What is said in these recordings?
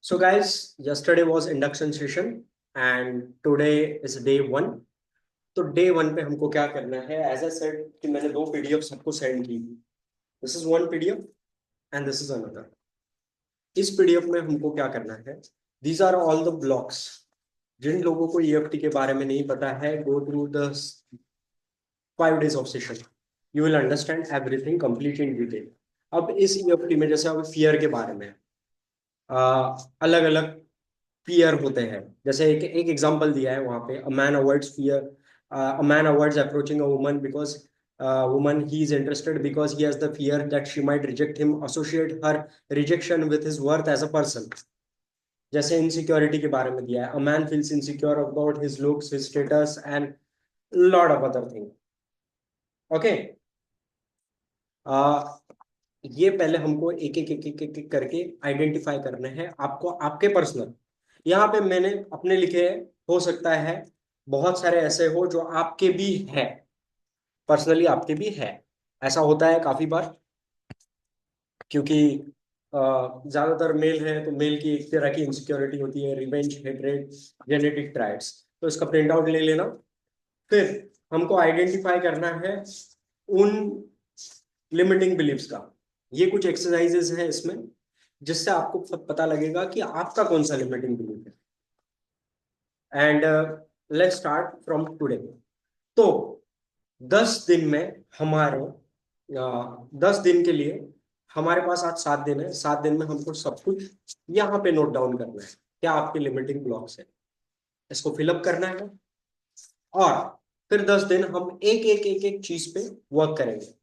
So guys, yesterday was induction session and today is day one. तो day one पे हमको क्या करना है, एज ए सेड कि मैंने दो पीडीएफ सबको सेंड की। This is one PDF and this is another. इस पीडीएफ में हमको क्या करना है, these are all the blocks. जिन लोगों को ईएफटी के बारे में नहीं पता है, go through the 5 days of session, you will understand everything complete in detail. अब इस ईएफटी में जैसे अब फियर के बारे में अलग अलग फियर होते हैं। जैसे एक एक एग्जांपल दिया है वहां पे, a man avoids fear, a man avoids approaching a woman because woman he is interested because he has the fear that she might reject him, associate her rejection with his worth as a person। जैसे insecurity के बारे में दिया है, a man feels insecure about his looks, his status and lot of other thing. Okay, ये पहले हमको एक एक करके आइडेंटिफाई करने हैं आपको, आपके पर्सनल। यहाँ पे मैंने अपने लिखे हैं, हो सकता है बहुत सारे ऐसे हो जो आपके भी है, पर्सनली आपके भी है। ऐसा होता है काफी बार, क्योंकि ज्यादातर मेल है तो मेल की एक तरह की इनसिक्योरिटी होती है, रिवेंज, हेट्रेड, जेनेटिक ट्राइट्स। तो इसका प्रिंट आउट ले लेना। फिर हमको आइडेंटिफाई करना है उन लिमिटिंग बिलीव्स का। ये कुछ एक्सरसाइजेस हैं इसमें, जिससे आपको पता लगेगा कि आपका कौन सा लिमिटिंग बिलीफ है। And let's start from today. तो 10 दिन में हमारे 10 दिन के लिए हमारे पास आज 7 दिन है। 7 दिन में हमको सब कुछ यहाँ पे नोट डाउन करना है, क्या आपके लिमिटिंग ब्लॉक्स है, इसको फिलअप करना है। और फिर 10 दिन हम एक एक एक एक चीज पे वर्क करेंगे।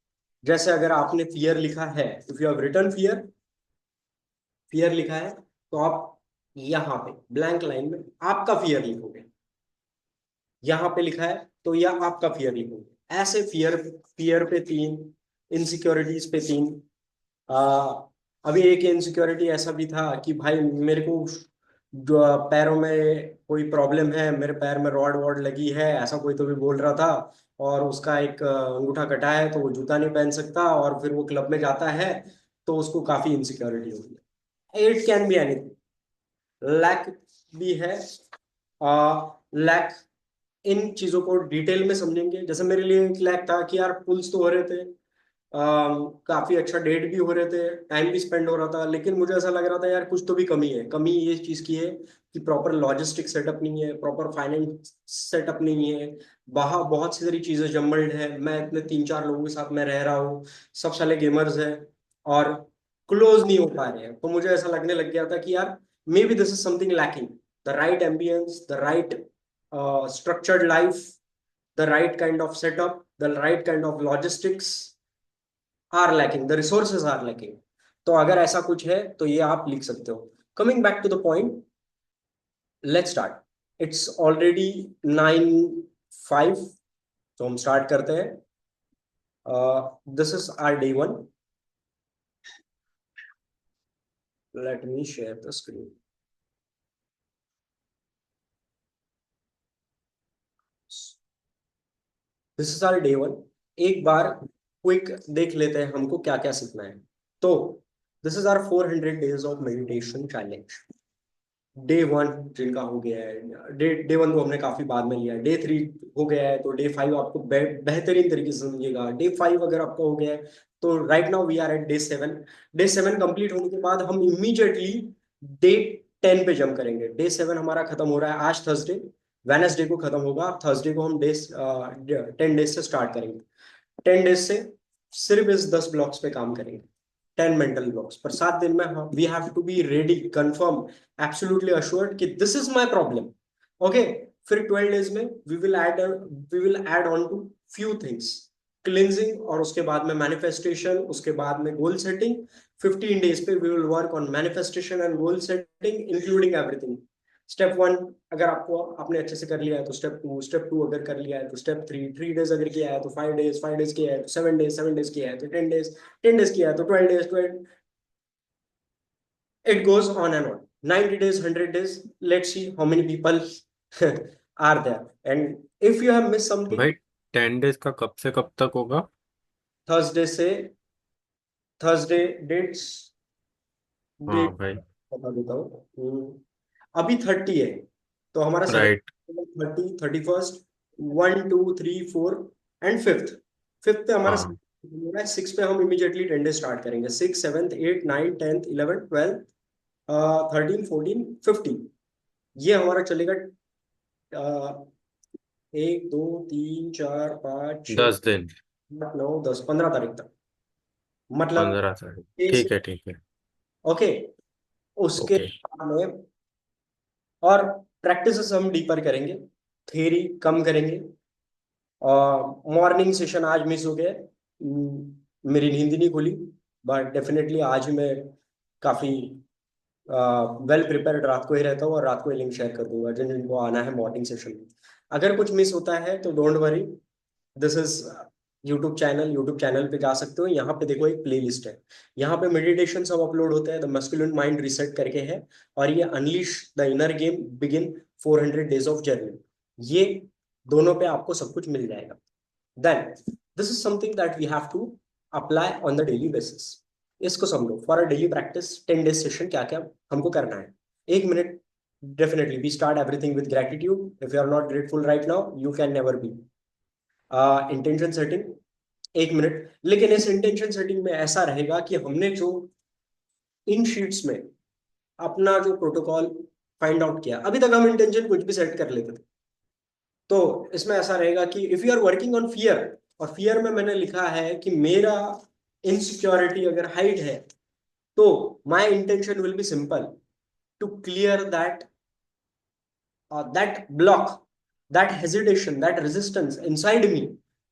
जैसे अगर आपने फियर लिखा है, if you have written fear, fear लिखा है, तो आप यहाँ पे ब्लैंक लाइन में आपका फियर लिखोगे। यहाँ पे लिखा है तो यह आपका फियर लिखोगे। ऐसे फियर, फियर पे 3, इनसिक्योरिटीज पे 3। अभी एक इनसिक्योरिटी ऐसा भी था कि भाई मेरे को जो पैरों में कोई प्रॉब्लम है, मेरे पैर में रॉड वॉड लगी है, ऐसा कोई तो भी बोल रहा था। और उसका एक अंगूठा कटा है तो वो जूता नहीं पहन सकता, और फिर वो क्लब में जाता है, तो उसको काफी इनसिक्योरिटी होगी। It can be anything. Lack भी है। लैक, इन चीजों को डिटेल में समझेंगे। जैसे मेरे लिए एक लैक था कि यार पुल्स तो हो रहे थे, काफी अच्छा डेट भी हो रहे थे, टाइम भी स्पेंड हो रहा था, लेकिन मुझे ऐसा लग रहा था यार कुछ तो भी कमी है। कमी ये चीज की है कि प्रॉपर लॉजिस्टिक सेटअप नहीं है, प्रॉपर फाइनेंस सेटअप नहीं है। बाहर बहुत सी सारी चीजें जम्बल्ड है, मैं इतने 3-4 लोगों के साथ मैं रह रहा हूँ, सब साले गेमर्स हैं और क्लोज नहीं हो पा रहे हैं। तो मुझे ऐसा लगने लग गया था कि यार may be this is something lacking, the right ambience, the right structured life, the right kind of setup, the right kind of logistics are lacking, the resources are lacking। तो अगर ऐसा कुछ है तो ये आप लिख सकते हो। Coming back to the point, let's start. It's already 9:05, तो हम स्टार्ट करते हैं। This is our day one. Let me share the screen. This is our day one. एक बार क्विक देख लेते हैं हमको क्या क्या सीखना है। तो this is our 400 days of meditation challenge. Day one जिनका हो गया है, डे वन को हमने काफी बाद में लिया है। डे 3 हो गया है, तो डे 5 आपको बेहतरीन तरीके से समझिएगा। डे 5 अगर आपका हो गया है, तो right now we are at day 7। Day 7 complete होने के बाद हम इमीडिएटली डे 10 पे जंप करेंगे। डे 7 हमारा खत्म हो रहा है आज थर्सडे, वेनसडे को खत्म होगा। थर्सडे को हम डे 10 डेज से स्टार्ट करेंगे। 10 डेज से सिर्फ इस 10 ब्लॉक्स पे काम करेंगे, 10 मेंटल ब्लॉक्स पर। 7 दिन में we have to be ready, confirm, absolutely assured कि this is my problem. Okay, फिर 12 डेज में we will add on to few things, cleansing, और उसके बाद में मैनिफेस्टेशन, उसके बाद में गोल सेटिंग। 15 डेज पे we will work on manifestation and goal setting, including everything. Step 1 अगर आपको आपने अच्छे से कर लिया है तो स्टेप 2, स्टेप 2 अगर कर लिया है तो स्टेप 3, 3 डेज अगर किया है तो 5 डेज, 5 डेज किया है तो 7 डेज, 7 डेज किया है तो 10 डेज, 10 डेज किया है तो 12 days, 12। It goes on and on. 90 days, 100 days. Let's see how many people are there. And if you have missed something, भाई 10 डेज का कब से कब तक होगा? थर्सडे से, थर्सडे डेट्स, हाँ डेट भाई। बता देता हूँ। अभी 30 है, तो हमारा राइट। 30, 31, 1, 2, 3, 4 and fifth. फिफ्थ पे हमारा हाँ। हो रहा है। सिक्स पे हम इमीडिएटली 10 डेज स्टार्ट करेंगे। 6, 7, 8, 9, 10, 11, 12, 13, 14, 15। ये हमारा चलेगा 1, 2, 3, 4, 5, 6, 10 दिन। 8, 9, 10, 15 तारीख तक। मतलब 15 तारीख, 6 से। ठीक है ठीक है। ओके। उसके ओके। बाद में और प्रैक्टिसेस हम डीपर करेंगे, थ्योरी कम करेंगे। मॉर्निंग सेशन आज मिस हो गया। मेरी नींद नहीं खुली, बट डेफिनेटली आज मैं काफी वेल प्रिपेयर्ड रात को ही रहता हूँ, और रात को ही लिंक शेयर कर दूंगा जिन जिनको आना है मॉर्निंग सेशन में। अगर कुछ मिस होता है तो don't worry, this is YouTube channel पे जा सकते हो। यहाँ पे देखो एक प्ले लिस्ट है, यहाँ पे मेडिटेशन सब अपलोड होते हैं। द मस्कुलिन माइंड रिसेट करके है, और ये unleash the inner game begin 400 days of journey, ये दोनों पे आपको सब कुछ मिल जाएगा। Then this is something that we have to apply on the daily basis. इसको समझो, for a daily practice 10 days session क्या क्या हमको करना है। 1 minute, definitely we start everything with gratitude. If you are not grateful right now, you can never be. Intention setting 1 minute, लेकिन इस intention setting में ऐसा रहेगा कि हमने जो इन शीट्स में अपना जो प्रोटोकॉल फाइंड आउट किया, अभी तक हम इंटेंशन कुछ भी सेट कर लेते थे। तो इसमें ऐसा रहेगा कि if you are working on fear, और फियर में मैंने लिखा है कि मेरा इनसिक्योरिटी अगर हाइट है, तो my intention will be simple, to clear that block, that hesitation, that resistance inside me,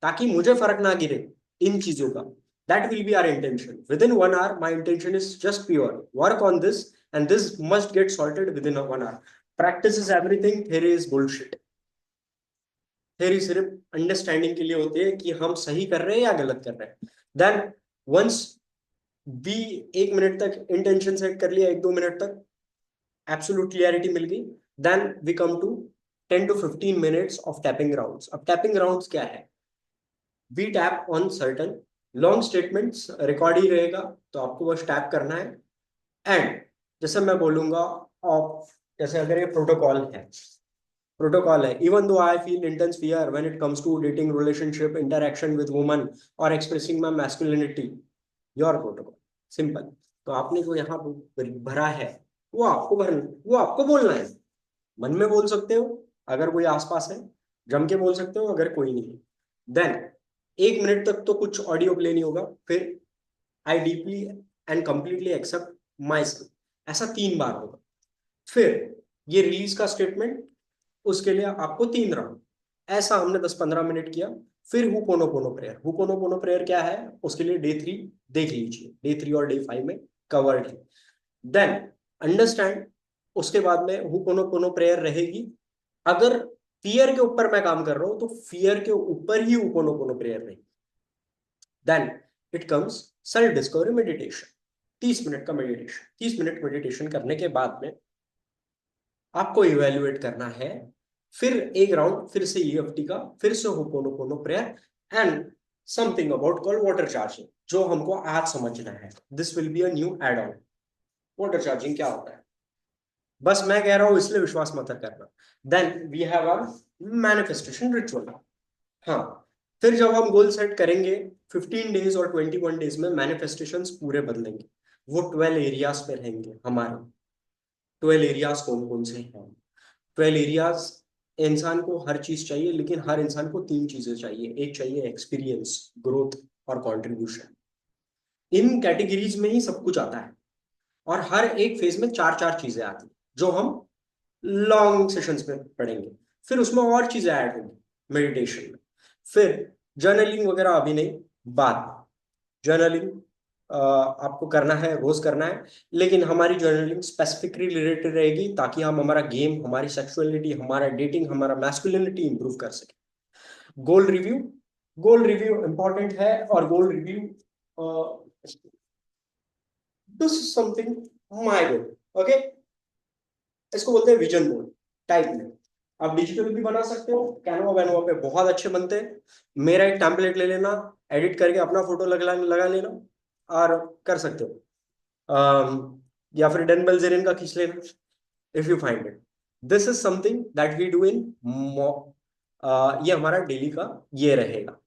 ताकि मुझे फर्क ना गिरे इन चीजों का। That will be our intention. Within 1 hour my intention is just pure work on this, and this must get sorted within 1 hour। Practice is everything, theory is bullshit. Theory सिर्फ understanding के लिए होती है कि हम सही कर रहे हैं या गलत कर रहे हैं। देन वंस बी 1 मिनट तक इंटेंशन सेट कर लिया, 1-2 मिनट तक एब्सोल्यूट क्लियरिटी मिल गई, then we come to 10 to 15 minutes of tapping rounds. अब टैपिंग राउंड्स क्या है? We tap on certain long statements, record ही रहेगा, तो आपको बस टैप करना है। एंड जैसे मैं बोलूंगा, ऑफ, जैसे अगर ये प्रोटोकॉल है, even though I feel intense fear when it comes to dating, relationship, interaction with woman, और expressing my masculinity, your protocol, simple. तो आपने जो यहाँ भरा है, वो आपको बोलना है। मन में बोल सकते हो अगर कोई आसपास है, जम के बोल सकते हो अगर कोई नहीं है। देन 1 मिनट तक तो कुछ ऑडियो प्ले नहीं होगा। फिर I deeply and completely accept myself, ऐसा 3 बार होगा। फिर ये रिलीज का स्टेटमेंट, उसके लिए आपको 3 राउंड। ऐसा हमने 10-15 मिनट किया। फिर हुपोनोपोनो प्रेयर क्या है, उसके लिए डे 3 देख लीजिए, डे 3 और डे 5 में कवर्ड है। देन अंडरस्टैंड, उसके बाद में हुपोनोपोनो प्रेयर रहेगी। अगर फियर के ऊपर मैं काम कर रहा हूं, तो फियर के ऊपर ही हुपोनोपोनो प्रेयर रहेगी। Then it comes self discovery meditation, 30 minute का मेडिटेशन। 30 मिनट मेडिटेशन करने के बाद में आपको इवेल्युएट करना है। फिर एक राउंड फिर से ईएफटी का, फिर से ho'oponopono prayer, and something about called water charging, जो हमको आज समझना है। This will be a new add on. Water charging क्या होता है, बस मैं कह रहा हूं इसलिए विश्वास मत करना। Then we have a manifestation ritual. हाँ, फिर जब हम गोल सेट करेंगे 15 डेज और 21 डेज में, मैनिफेस्टेशंस पूरे बदलेंगे। वो 12 एरियाज पे रहेंगे हमारे। 12 एरियाज कौन कौन से हैं? 12 एरियाज, इंसान को हर चीज चाहिए, लेकिन हर इंसान को 3 चीजें चाहिए। एक चाहिए एक्सपीरियंस, ग्रोथ और कंट्रीब्यूशन। इन कैटेगरीज में ही सब कुछ आता है, और हर एक फेज में 4-4 चीजें आती हैं, जो हम लॉन्ग सेशंस में पढ़ेंगे। फिर उसमें और चीजें ऐड होंगी मेडिटेशन में। फिर जर्नलिंग वगैरह अभी नहीं, बाद में। जर्नलिंग आपको करना है, रोज करना है, लेकिन हमारी जर्नलिंग स्पेसिफिकली रिलेटेड रहेगी, ताकि हम हमारा गेम, हमारी सेक्सुअलिटी, हमारा डेटिंग, हमारा मैस्कुलिनिटी इंप्रूव कर सके। Goal review, goal review important है, और goal review this is something my goal. Okay, इसको बोलते हैं विजन बोर्ड टाइप में। आप डिजिटल भी बना सकते हो, कैनवा वैनवा पे बहुत अच्छे बनते हैं। मेरा एक टेम्पलेट ले लेना, एडिट करके अपना फोटो लगा लगा लेना, और कर सकते हो। या फिर डन बिल्जेरियन का खींच लेना, if you find it. This is something that we do in, ये हमारा डेली का ये रहेगा।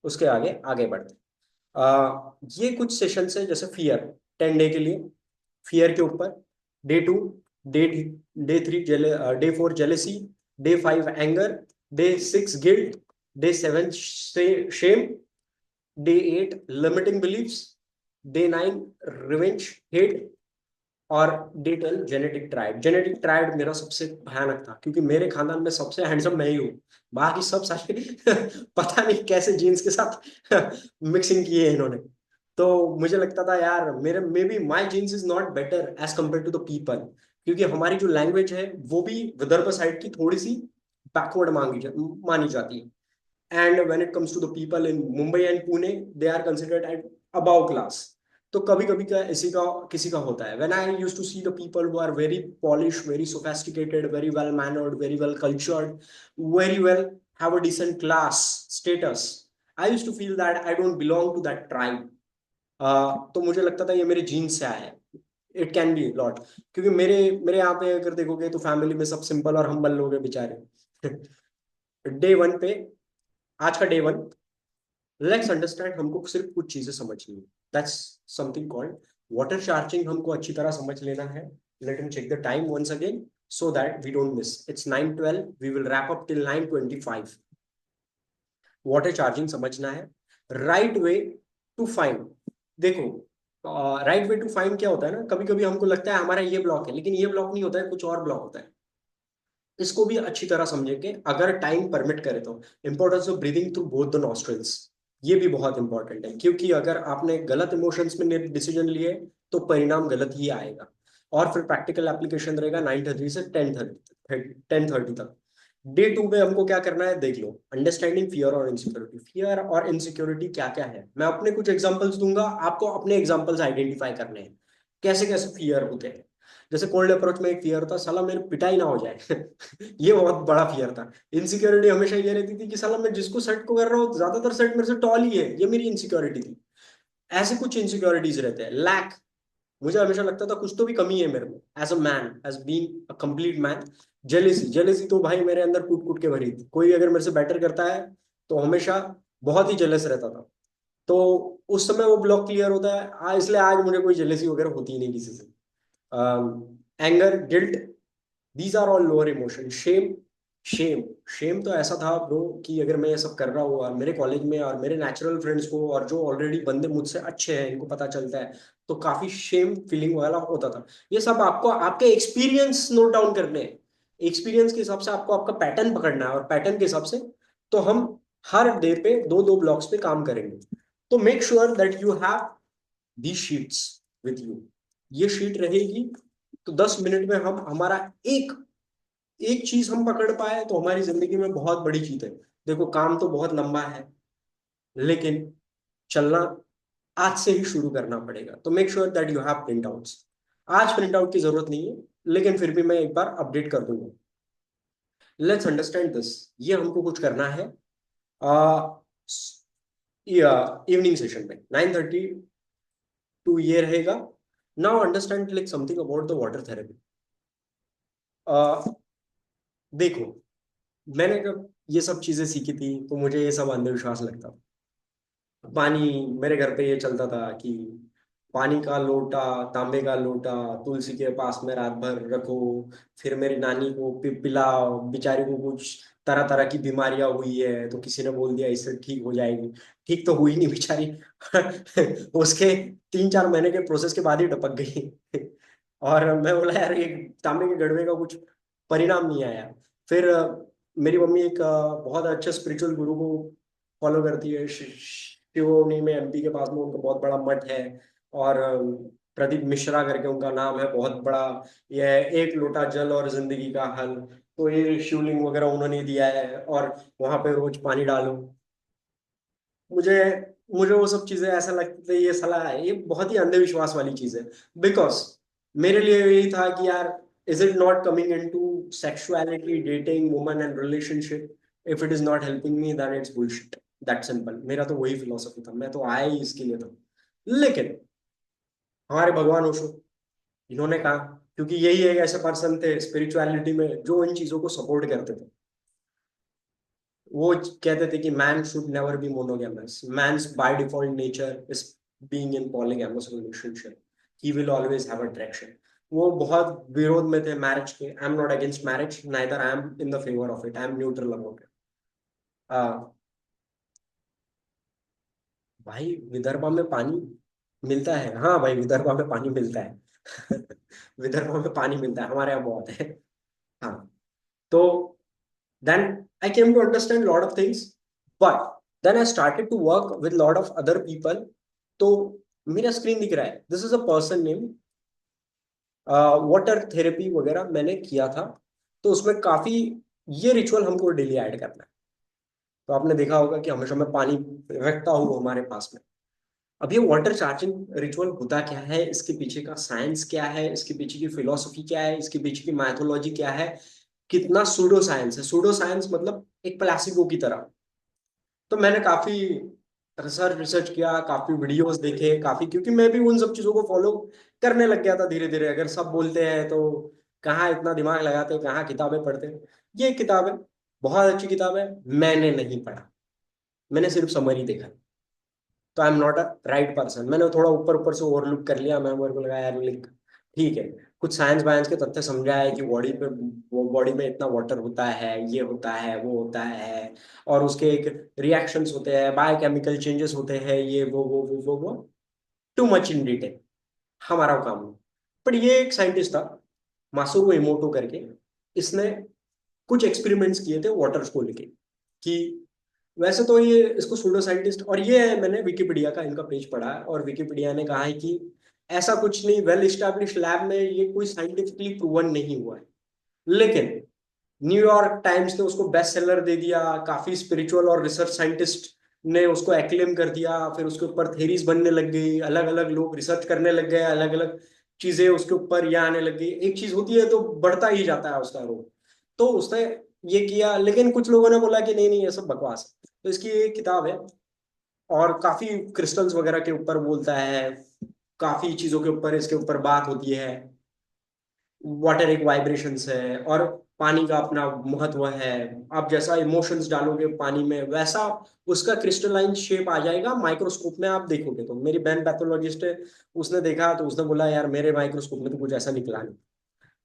उसके आगे आगे बढ़ते ये कुछ सेशन है, जैसे फियर, 10 डे के लिए फियर के ऊपर। Day 2, day day 3 day 4 jealousy, day 5 anger, day 6 guilt, day 7 shame, day 8 limiting beliefs, day 9 revenge hate, और day 12 genetic triad. Genetic triad मेरा सबसे भयानक था, क्योंकि मेरे खानदान में सबसे हैंडसम मैं ही हूँ, बाकी सब सारे पता नहीं कैसे जीन्स के साथ मिक्सिंग की है इन्होंने। तो मुझे लगता था यार, मेरे maybe my genes is not better as compare to the people, क्योंकि हमारी जो लैंग्वेज है वो भी विदर्भ साइड की थोड़ी सी बैकवर्ड मानी जाती है। And when it comes to the people in Mumbai and Pune, they are considered at above class. तो कभी कभी का इसी का किसी का होता है। When I used to see the people who are very polish, very sophisticated, very well mannered, very well cultured, very well have a decent class status, I used to feel that I don't belong to that tribe. तो मुझे लगता था ये मेरे jeans से आया है। It can be lot, क्योंकि मेरे मेरे यहाँ पे अगर देखोगे तो फैमिली में सब सिंपल और हम्बल लोग हैं बेचारे। डे 1 पे, आज का डे 1, लेट्स अंडरस्टैंड, हमको सिर्फ कुछ चीजें समझनी है। That's something called water charging, हमको अच्छी तरह समझ लेना है। Let me check the time once again so that we don't miss. It's 9:12, we will wrap up till 9:25। Water charging समझना है। राइट वे टू फाइंड, देखो, राइट वे टू फाइंड क्या होता है ना, कभी कभी हमको लगता है हमारा ये ब्लॉक है, लेकिन ये ब्लॉक नहीं होता है, कुछ और ब्लॉक होता है। इसको भी अच्छी तरह समझेंगे अगर टाइम परमिट करे तो। Importance of breathing through both the nostrils, ये भी बहुत इंपॉर्टेंट है, क्योंकि अगर आपने गलत इमोशंस में डिसीजन लिए तो परिणाम गलत ही आएगा। और फिर प्रैक्टिकल एप्लीकेशन रहेगा 9:30 से 10:30 तक। डे 2 में हमको क्या करना है देख लो, अंडरस्टैंडिंग फियर और इनसिक्योरिटी। फियर और इनसिक्योरिटी क्या क्या है, मैं अपने कुछ एग्जांपल्स दूंगा, आपको अपने एग्जांपल्स आइडेंटिफाई करने हैं कैसे कैसे फियर होते हैं। जैसे कोल्ड अप्रोच में एक फियर था, साला मेरे पिटाई ना हो जाए। ये बहुत बड़ा फियर था। इनसिक्योरिटी हमेशा ये रहती थी कि साला मैं जिसको सेट को कर रहा हूँ ज्यादातर सेट मेरे से टॉल ही है, ये मेरी इनसिक्योरिटी थी। ऐसे कुछ इनसिक्योरिटीज रहते हैं। लैक, मुझे हमेशा लगता था कुछ तो भी कमी है मेरे में, as a man, as being a complete man. Jealousy, jealousy तो भाई मेरे अंदर कूट कूट के भरी थी, कोई अगर मेरे से बेटर करता है तो हमेशा बहुत ही जेलस रहता था। तो उस समय वो ब्लॉक क्लियर होता है, इसलिए आज मुझे कोई जेलसी वगैरह होती ही नहीं किसी से। Anger, guilt, these are all lower emotion. Shame, shame, shame तो ऐसा था ब्रो कि अगर मैं ये सब कर रहा हूँ और मेरे कॉलेज में और मेरे नेचुरल फ्रेंड्स को और जो ऑलरेडी बंदे मुझसे अच्छे हैं इनको पता चलता है, तो काफी शेम फीलिंग वाला होता था। ये सब आपको आपके एक्सपीरियंस नोट डाउन करने हैं। एक्सपीरियंस के हिसाब से आपको आपका पैटर्न पकड़ना है, और पैटर्न के हिसाब से तो हम हर डे पे दो दो ब्लॉक्स पे काम करेंगे। तो make sure that you have the sheets with you. ये शीट रहेगी तो 10 मिनट में हम हमारा एक एक चीज हम पकड़ पाए तो हमारी जिंदगी में बहुत बड़ी चीज है। देखो, काम तो बहुत लंबा है, लेकिन चलना आज से ही शुरू करना पड़ेगा। तो make sure that you have print outs. आज प्रिंट आउट की जरूरत नहीं है, लेकिन फिर भी मैं एक बार अपडेट कर दूंगा। लेट्स अंडरस्टैंड दिस, ये हमको कुछ करना है इवनिंग सेशन में 9:30 टू ये रहेगा। Now understand like something about the water therapy. देखो, मैंने जब ये सब चीजें सीखी थी तो मुझे ये सब अंधविश्वास लगता था। पानी, मेरे घर पे ये चलता था कि पानी का लोटा, तांबे का लोटा तुलसी के पास में रात भर रखो, फिर मेरी नानी को पिलाओ, बेचारी को कुछ तरह तरह की बीमारियां हुई है तो किसी ने बोल दिया इससे ठीक हो जाएगी। ठीक तो हुई नहीं बेचारी। उसके 3-4 महीने के प्रोसेस के बाद ही टपक गई। और मैं बोला यार ये तांबे के गड़बे का कुछ परिणाम नहीं आया। फिर मेरी मम्मी एक बहुत अच्छे स्पिरिचुअल गुरु को फॉलो करती है, शिवोनी में, एमपी के पास में उनका बहुत बड़ा मठ है। और प्रदीप मिश्रा करके उनका नाम है, बहुत बड़ा। यह है, एक लोटा जल और जिंदगी का हल। तो ये शिवलिंग वगैरह उन्होंने दिया है, और वहां पे रोज पानी डालो। मुझे मुझे वो सब चीजें ऐसा लगता है ये सलाह है, ये बहुत ही अंधविश्वास वाली चीज है। बिकॉज मेरे लिए यही था कि यार, is it not coming into sexuality, dating woman and relationship, if it is not helping me then it's bullshit. That simple, मेरा तो वही फिलोसफी था, मैं तो आया ही इसके लिए था। लेकिन हमारे भगवान ओशो, इन्होंने कहा, क्योंकि यही एक ऐसे पर्सन थे स्पिरिचुअलिटी में जो इन चीजों को सपोर्ट करते थे। वो कहते थे कि man should never be monogamous, man's by default nature is being in polygamous relationship, he will always have attraction. वो बहुत विरोध में थे मैरिज के। I am not against marriage, neither I am in the favour of it, I am neutral about it. भाई विदर्भा में पानी मिलता है, हाँ भाई विदर्भा में पानी मिलता है। विदर्भा में पानी मिलता है, हमारे यहाँ बहुत है। हाँ। तो then I came to understand a lot of things, but then I started to work with a lot of other people. तो मेरा स्क्रीन दिख रहा है, this is a person name, water therapy वगैरह मैंने किया था। तो उसमें काफी ये रिचुअल हमको डेली ऐड करना है। तो आपने देखा होगा कि हमेशा मैं पानी रखता हूँ हमारे पास में। अब ये वाटर चार्जिंग रिचुअल होता क्या है, इसके पीछे का साइंस क्या है, इसके पीछे की फिलोसफी क्या है, इसके पीछे की मैथोलॉजी क्या है, कितना सूडो साइंस है। सूडो साइंस मतलब एक प्लासिबो की तरह। तो मैंने काफी रिसर्च रिसर्च किया, काफी वीडियोस देखे, काफी, क्योंकि मैं भी उन सब चीजों को फॉलो करने लग गया था धीरे धीरे। अगर सब बोलते हैं तो कहाँ इतना दिमाग लगाते, कहाँ किताबें पढ़ते। ये एक किताब है, बहुत अच्छी किताब है, मैंने नहीं पढ़ा, मैंने सिर्फ समरी देखा। तो आई am not a right person, मैंने थोड़ा ऊपर ऊपर से ओवरलुक कर लिया। मैं मेरे को लगा यार लिख, ठीक है, कुछ साइंस वाइंस के तथ्य समझा है कि बॉडी पे, वो बॉडी में इतना वाटर होता है, ये होता है, वो होता है, और उसके एक रिएक्शंस होते हैं, बायोकेमिकल चेंजेस होते हैं, ये वो टू मच इन डिटेल हमारा काम नहीं। पर ये एक साइंटिस्ट था, मासुरो इमोटो करके, इसने कुछ एक्सपेरिमेंट्स किए थे वाटर्स को लेके। कि वैसे तो ये इसको सूडो साइंटिस्ट, और ये है, मैंने विकिपीडिया का इनका पेज पढ़ा है, और विकिपीडिया ने कहा है कि ऐसा कुछ नहीं, वेल इस्टेब्लिश लैब में ये कोई साइंटिफिकली प्रूवन नहीं हुआ है। लेकिन न्यूयॉर्क टाइम्स ने उसको बेस्ट सेलर दे दिया, काफी स्पिरिचुअल और रिसर्च साइंटिस्ट ने उसको एक्लेम कर दिया, फिर उसके ऊपर थेरीज बनने लग गई, अलग अलग लोग रिसर्च करने लग गए, अलग अलग चीजें उसके ऊपर ये आने लग गई। एक चीज होती है तो बढ़ता ही जाता है उसका रोल। तो उसने ये किया, लेकिन कुछ लोगों ने बोला कि नहीं नहीं ये सब बकवास है। तो इसकी एक किताब है, और काफी क्रिस्टल्स वगैरह के ऊपर बोलता है, काफी चीजों के ऊपर इसके ऊपर बात होती है। वाटर एक वाइब्रेशंस है, और पानी का अपना महत्व है। आप जैसा इमोशंस डालोगे पानी में, वैसा उसका क्रिस्टलाइन शेप आ जाएगा। माइक्रोस्कोप में आप देखोगे तो, मेरी बहन पैथोलॉजिस्ट है, उसने देखा तो उसने बोला यार मेरे माइक्रोस्कोप में तो कुछ ऐसा निकला नहीं।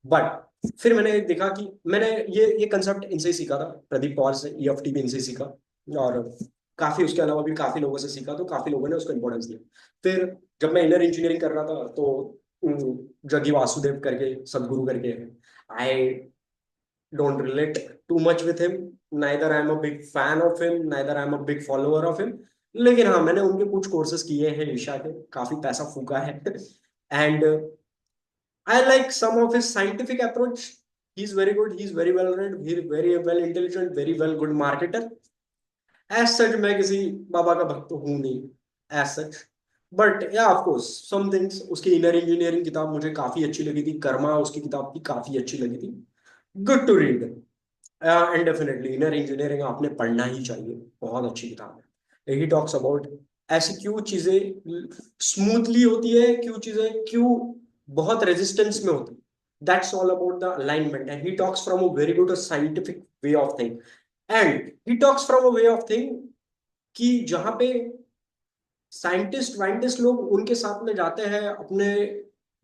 बट फिर मैंने देखा कि मैंने ये कंसेप्ट इनसे ही सीखा था, प्रदीप पवार से, ईएफटी भी इनसे ही सीखा। और काफी उसके अलावा भी काफी लोगों से सीखा, तो काफी लोगों ने उसको इम्पोर्टेंस दिया। फिर जब मैं इनर इंजीनियरिंग कर रहा था तो जगी वासुदेव करके सदगुरु करके, I don't relate too much with him, neither I am a big fan of him, neither I am a big follower of him. लेकिन हाँ, मैंने उनके कुछ कोर्सेज किए हैं ईशा के, काफी पैसा फूका है। And I like some of his scientific approach. He's very good. He's very well read. He's very well intelligent. Very well good marketer. As such, मैं किसी बाबा का भक्त हूँ नहीं, as such. बट या ऑफ कोर्स सम थिंग्स, उसकी inner engineering किताब मुझे काफी अच्छी लगी थी, कर्मा उसकी किताब भी काफी अच्छी लगी थी। Good to read. And definitely inner engineering आपने पढ़ना ही चाहिए, बहुत अच्छी किताब है। ही टॉक्स अबाउट ऐसी क्यों चीजें स्मूथली होती है, क्यों चीजें क्यों बहुत रेजिस्टेंस में होती, that's all about the alignment. And he talks from a very good scientific way of thing. And he talks from a way of thing कि जहां पे साइंटिस्ट वाइंटिस्ट लोग उनके साथ में जाते हैं, अपने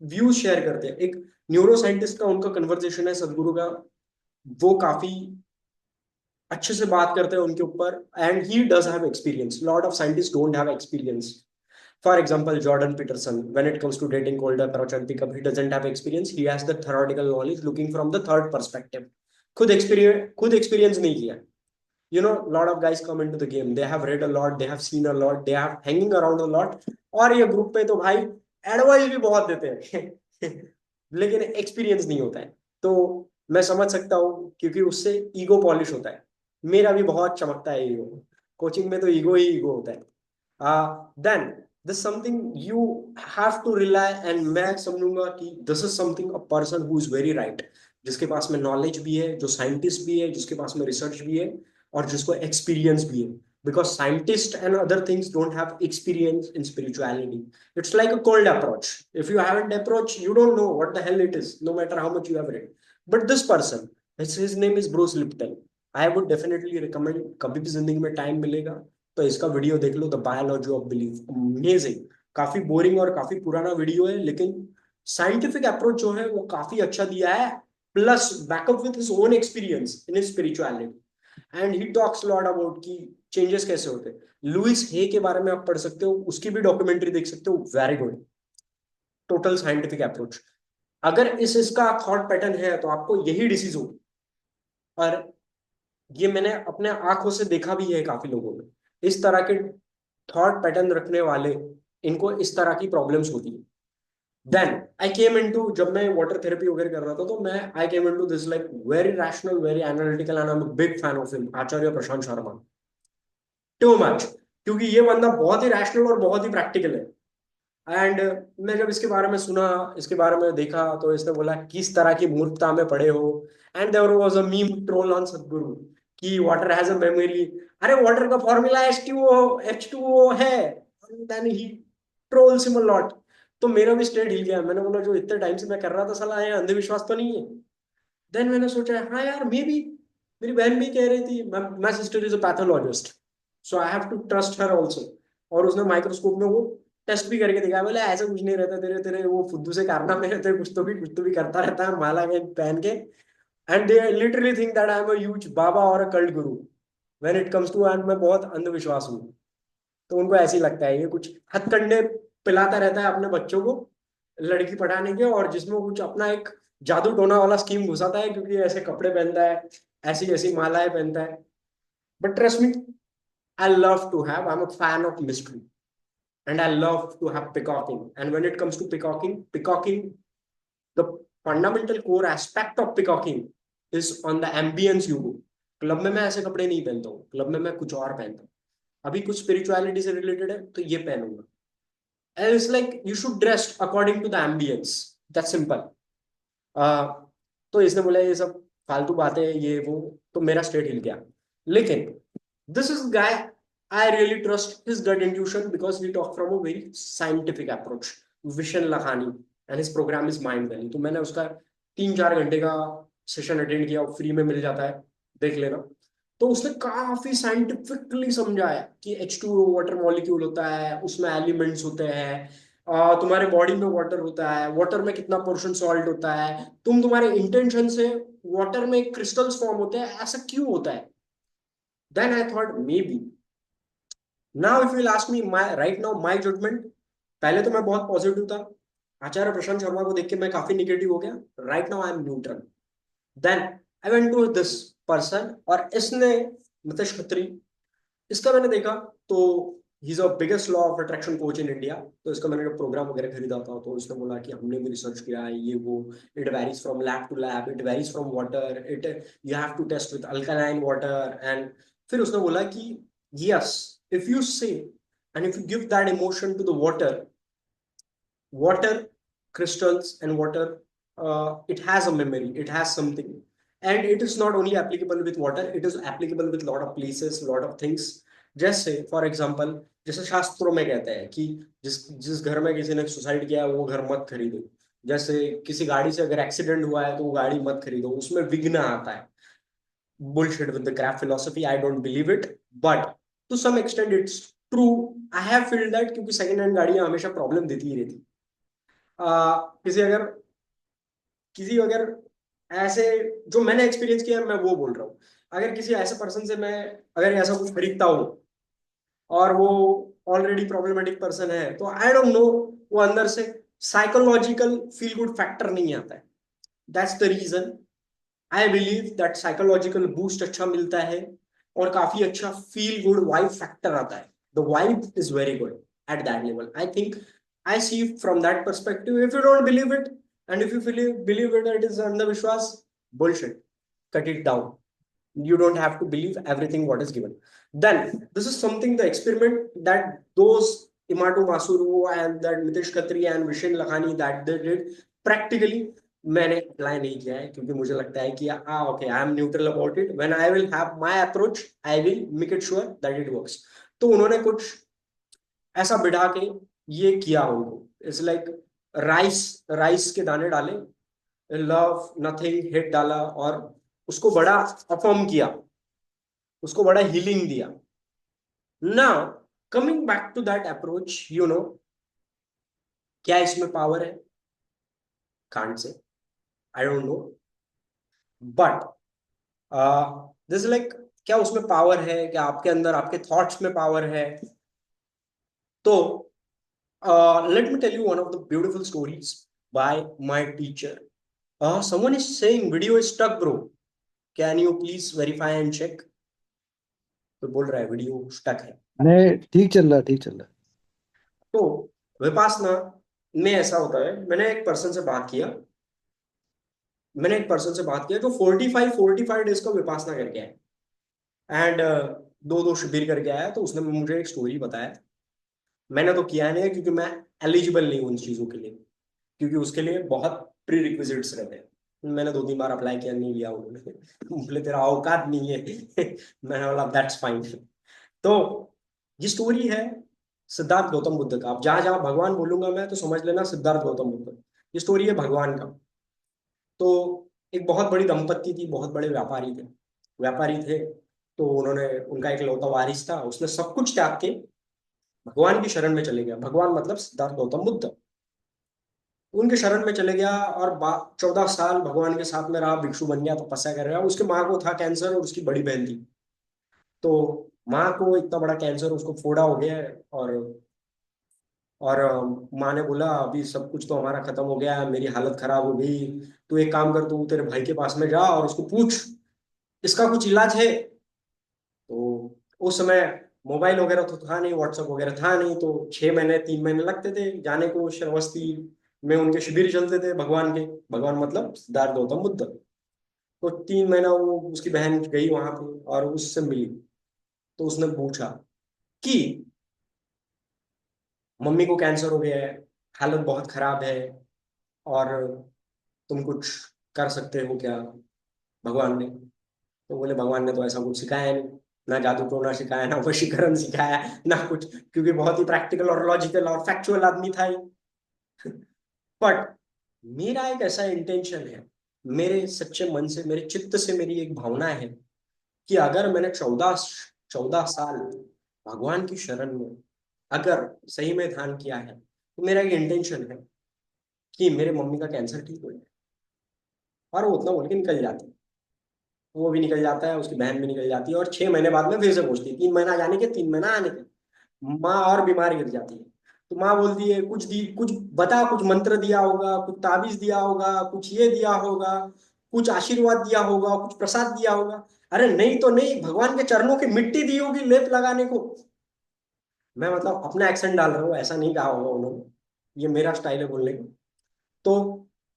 व्यूज शेयर करते हैं। एक न्यूरो साइंटिस्ट का उनका कन्वर्सेशन है सदगुरु का, वो काफी अच्छे से बात करते हैं उनके ऊपर। And he does have experience, lot of scientist don't have experience. For example Jordan Peterson, when it comes to dating cold approach and pickup, he doesn't have experience, he has the theoretical knowledge looking from the third perspective. खुद experience नहीं किया। You know, lot of guys come into the game, they have read a lot, they have seen a lot, they have hanging around a lot, और ये group पे तो भाई advice भी बहुत देते हैं। लेकिन एक्सपीरियंस नहीं होता है। तो मैं समझ सकता हूँ, क्योंकि उससे ईगो पॉलिश होता है। मेरा भी बहुत चमकता है ईगो, कोचिंग में तो ईगो ही ईगो होता है। Then this something you have to rely, and मैं समझूंगा कि this is something a person who is very right, जिसके पास में नॉलेज भी है, जो साइंटिस्ट भी है, जिसके पास में रिसर्च भी है, और जिसको एक्सपीरियंस भी है। because scientists and other things don't have experience in spirituality. It's like a cold approach. If you haven't approached, you don't know what the hell it is, no matter how much you have read. But this person, his name is Bruce Lipton. I would definitely recommend, कभी भी जिंदगी में time मिलेगा तो इसका video देख लो, the biology of belief, amazing. काफी बोरिंग और काफी पुराना वीडियो है, लेकिन साइंटिफिक अप्रोच जो है वो काफी अच्छा दिया है, plus backup with his own experience in his spirituality. And he talks lot about की चेंजेस कैसे होते हैं। लुइस हे के बारे में आप पढ़ सकते हो, उसकी भी डॉक्यूमेंट्री देख सकते हो, very good, total scientific approach. अगर इसका थॉट पैटर्न है तो आपको यही डिसीज होगी। और ये मैंने अपने आंखों से देखा भी है काफी लोगों में, इस तरह के थॉट पैटर्न रखने वाले, इनको इस तरह की प्रॉब्लम्स होती है। देन आई केम इनटू, जब मैं वाटर थेरेपी वगैरह कर रहा था तो मैं I came into this like very rational, very analytical, and I am a big fan of him, Acharya Prashant Sharma, too much. क्योंकि ये बंदा बहुत ही रैशनल और बहुत ही प्रैक्टिकल है। एंड मैं जब इसके बारे में सुना, इसके बारे में देखा, तो इसने बोला किस तरह की मूर्खता में पड़े हो। And there was a meme troll on Sadhguru कि वाटर हैज अ मेमोरी। अरे वाटर का फॉर्मूला H2O है। Then he trolls him a lot. तो मेरा भी स्टेट हिल गया, मैंने बोला जो इतने टाइम से मैं कर रहा था साला ये अंधविश्वास तो नहीं है। देन मैंने सोचा हाँ यार, मे बी मेरी बहन भी कह रही थी, my sister is a pathologist, so I have to trust her also. और उसने माइक्रोस्कोप में वो टेस्ट भी करके दिखाया, बोले ऐसा कुछ नहीं रहता, तेरे तेरे वो फुद्दू से कारनामे रहते हैं, कुछ तो भी करता रहता है माला में पहन के। And they literally think that I am a huge baba और a cult guru when it comes to, and मैं बहुत अंधविश्वास हूँ। तो उनको ऐसे ही लगता है ये कुछ हथकंडे पिलाता रहता है अपने बच्चों को लड़की पटाने के, और जिसमें कुछ अपना एक जादू टोना वाला स्कीम घुसाता है, क्योंकि ऐसे कपड़े पहनता है, ऐसी ऐसी मालाएं पहनता है। But trust me, I love to have, I am a fan of mystery, and I love to have peacocking. And when it comes to peacocking, the fundamental core aspect of peacocking is on the ambience you go. Club में मैं ऐसे कपड़े नहीं पहनता हूँ, club में मैं कुछ और पहनता हूँ। अभी कुछ स्पिरिचुअलिटी से रिलेटेड है तो ये पहनूंगा। And it's like you should dress according to the ambience. That's simple. uh, तो इसने बोला ये सब फालतू बातें ये वो, तो मेरा स्टेट हिल गया। लेकिन this is guy I really trust his gut intuition because he talk from a very scientific approach. Vishen Lakhani, and his program is Mind Valley। तो मैंने उसका 3-4 घंटे का सेशन अटेंड किया, फ्री में मिल जाता है, देख लेना। तो उसने काफी साइंटिफिकली समझाया कि H2O वाटर मॉलिक्यूल होता है, उसमें एलिमेंट्स होते हैं, तुम्हारे बॉडी में वाटर होता है, वाटर में कितना पोर्शन सॉल्ट होता है, तुम्हारे इंटेंशन से वाटर में क्रिस्टल्स फॉर्म होते हैं, ऐसा क्यों होता है। Then I thought maybe, now if you ask me my right now my judgement, पहले तो मैं बहुत पॉजिटिव था, आचार्य प्रशांत शर्मा को देख के मैं काफी निगेटिव हो गया। Right now I am neutral. Then I went to this person, और इसने, नितेश खत्री, इसका मैंने देखा तो he is a biggest law of attraction coach in India. तो इसका मैंने जब प्रोग्राम वगैरह खरीदा था तो उसने बोला कि हमने भी रिसर्च किया है ये वो, it varies from lab to lab, it varies from water, it you have to test with alkaline water. And फिर उसने बोला कि yes, if you say and if you give that emotion to the water, water crystals and water, it has a memory, it has something, and it is not only applicable with water, it is applicable with lot of places, lot of things। जैसे for example, जैसे शास्त्रों में कहते हैं कि जिस जिस घर में किसी ने सुसाइड किया है वो घर मत खरीदो। जैसे किसी गाड़ी से अगर एक्सीडेंट हुआ है तो वो गाड़ी मत खरीदो, उसमें विघ्न आता है। bullshit with the crap philosophy, I don't believe it, but to some extent it's true। I have felt that, क्योंकि सेकंड हैंड गाड़ियां हमेशा प्रॉब्लम देती ही रहती। किसी अगर किसी अगर ऐसे, जो मैंने एक्सपीरियंस किया है मैं वो बोल रहा हूँ। अगर किसी ऐसे पर्सन से मैं अगर ऐसा कुछ खरीदता हूँ और वो ऑलरेडी प्रॉब्लमेटिक पर्सन है, तो आई डोंट नो, वो अंदर से साइकोलॉजिकल फील गुड फैक्टर नहीं आता है। That's the reason I believe that psychological boost अच्छा मिलता है, और काफी अच्छा फील गुड वाइब फैक्टर आता है। The vibe is very good at that level, I think. I see from that perspective. If you don't believe it, and if you believe it is अंधविश्वास, bullshit. Cut it down. You don't have to believe everything what is given. Then this is something, the experiment that those Imato Masuru and that Nitish Khatri and Vishen Lakhani that they did practically. मैंने apply नहीं किया है क्योंकि मुझे लगता है कि okay I am neutral about it, when I will have my approach I will make it sure that it works. तो उन्होंने कुछ ऐसा बिठा के ये किया उनको, इट्स लाइक राइस, राइस के दाने डाले, लव नथिंग हिट डाला और उसको बड़ा अफर्म किया, उसको बड़ा हीलिंग दिया। Now coming back to that approach, क्या इसमें पावर है? Can't say, I don't know, but this like, क्या उसमें पावर है? क्या आपके अंदर आपके थॉट्स में पावर है? तो let me tell you one of the beautiful stories by my teacher. Someone is saying video is stuck, bro. Can you please verify and check? तो बोल रहा है वीडियो स्टक है। नहीं, ठीक चल रहा है, ठीक चल रहा तो विपासना में ऐसा होता है, मैंने एक पर्सन से बात किया जो 45 डेज का विपासना करके आया, एंड दो दो शिविर करके आया। तो उसने मुझे एक स्टोरी बताया। मैंने तो किया नहीं है क्योंकि मैं एलिजिबल नहीं हूँ उन चीजों के लिए, क्योंकि उसके लिए बहुत प्री रिक्विजिट्स रहते हैं। मैंने 2-3 बार अप्लाई किया, नहीं लिया उन्होंने। बोले तेरा औकात नहीं है। मैंने बोला दैट्स फाइन। तो ये स्टोरी है सिद्धार्थ गौतम बुद्ध का। अब जहां जहां भगवान बोलूंगा मैं तो समझ लेना सिद्धार्थ गौतम बुद्ध। ये स्टोरी है भगवान का। तो एक बहुत बड़ी दंपत्ति थी, बहुत बड़े व्यापारी थे। तो उन्होंने, उनका एक लौता वारिस था, उसने सब कुछ त्याग के भगवान की शरण में चले गया। भगवान मतलब सिद्धार्थ गौतम बुद्ध। उनके शरण में चले गया और 14 साल भगवान के साथ में रहा, भिक्षु बन गया, तपस्या कर रहा। उसके माँ को था कैंसर और उसकी बड़ी बहन थी। तो माँ को इतना बड़ा कैंसर, उसको फोड़ा हो गया है। और माँ ने बोला अभी सब कुछ तो हमारा खत्म हो गया है, मेरी हालत खराब हो गई। तो एक काम कर, तू तेरे भाई के पास में जा और उसको पूछ इसका कुछ इलाज है। तो उस समय मोबाइल वगैरह तो था नहीं, व्हाट्सएप वगैरह था नहीं। तो 6 महीने 3 महीने लगते थे जाने को। श्रावस्ती में उनके शिविर चलते थे भगवान के। भगवान मतलब सिद्धार्थ गौतम बुद्ध। तो 3 महीना वो, उसकी बहन गई वहां पे और उससे मिली। तो उसने पूछा कि मम्मी को कैंसर हो गया है, हालत बहुत खराब है, और तुम कुछ कर सकते हो क्या? भगवान ने, तो बोले भगवान ने तो ऐसा कुछ सिखाया नहीं, ना जादू टोना सिखाया, ना वशीकरण सिखाया, ना कुछ, क्योंकि बहुत ही प्रैक्टिकल और लॉजिकल और फैक्चुअल आदमी था ही। बट मेरा एक ऐसा इंटेंशन है, मेरे सच्चे मन से, मेरे चित्त से मेरी एक भावना है कि अगर मैंने 14 14 साल भगवान की शरण में अगर सही में ध्यान किया है, तो मेरा एक इंटेंशन है कि मेरे मम्मी का कैंसर ठीक हो जाए। और वो उतना बोल के निकल जाती है। वो भी निकल जाता है, उसकी बहन भी निकल जाती है, और 6 महीने बाद में फिर से पूछती है, 3 महीना जाने के, 3 महीना आने के। माँ और बीमार गिर जाती है। तो माँ बोलती है कुछ बता, कुछ मंत्र दिया होगा, कुछ ताबीज दिया होगा, कुछ ये दिया होगा, कुछ आशीर्वाद दिया होगा, कुछ प्रसाद दिया होगा। अरे नहीं तो नहीं, भगवान के चरणों की मिट्टी दी होगी लेप लगाने को। मैं मतलब अपना एक्सेंट डाल रहा हूँ, ऐसा नहीं कहा होगा उन्होंने, ये मेरा स्टाइल है बोलने का। तो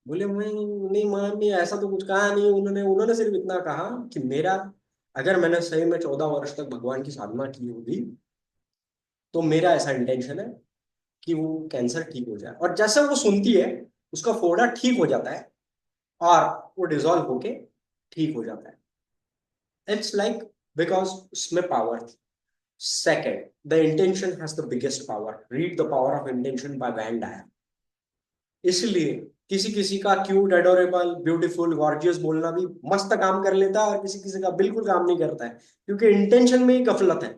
बोले मैं नहीं मान नहीं, ऐसा तो कुछ कहा नहीं उन्होंने। उन्होंने सिर्फ इतना कहा कि मेरा, अगर मैंने सही में 14 वर्ष तक भगवान की साधना की होगी, तो मेरा ऐसा इंटेंशन है कि वो कैंसर ठीक हो जाए। और जैसे वो सुनती है, उसका फोड़ा ठीक हो जाता है और वो डिजोल्व होके ठीक हो जाता है। इट्स लाइक, बिकॉज उसमें पावर थी। Second, the intention has the biggest power. Read the power of intention by Wayne Dyer. इसलिए किसी किसी का क्यूट, एडोरेबल, ब्यूटीफुल, गॉर्जियस बोलना भी मस्त काम कर लेता है, और किसी किसी का बिल्कुल काम नहीं करता है, क्योंकि इंटेंशन में ही गफलत है।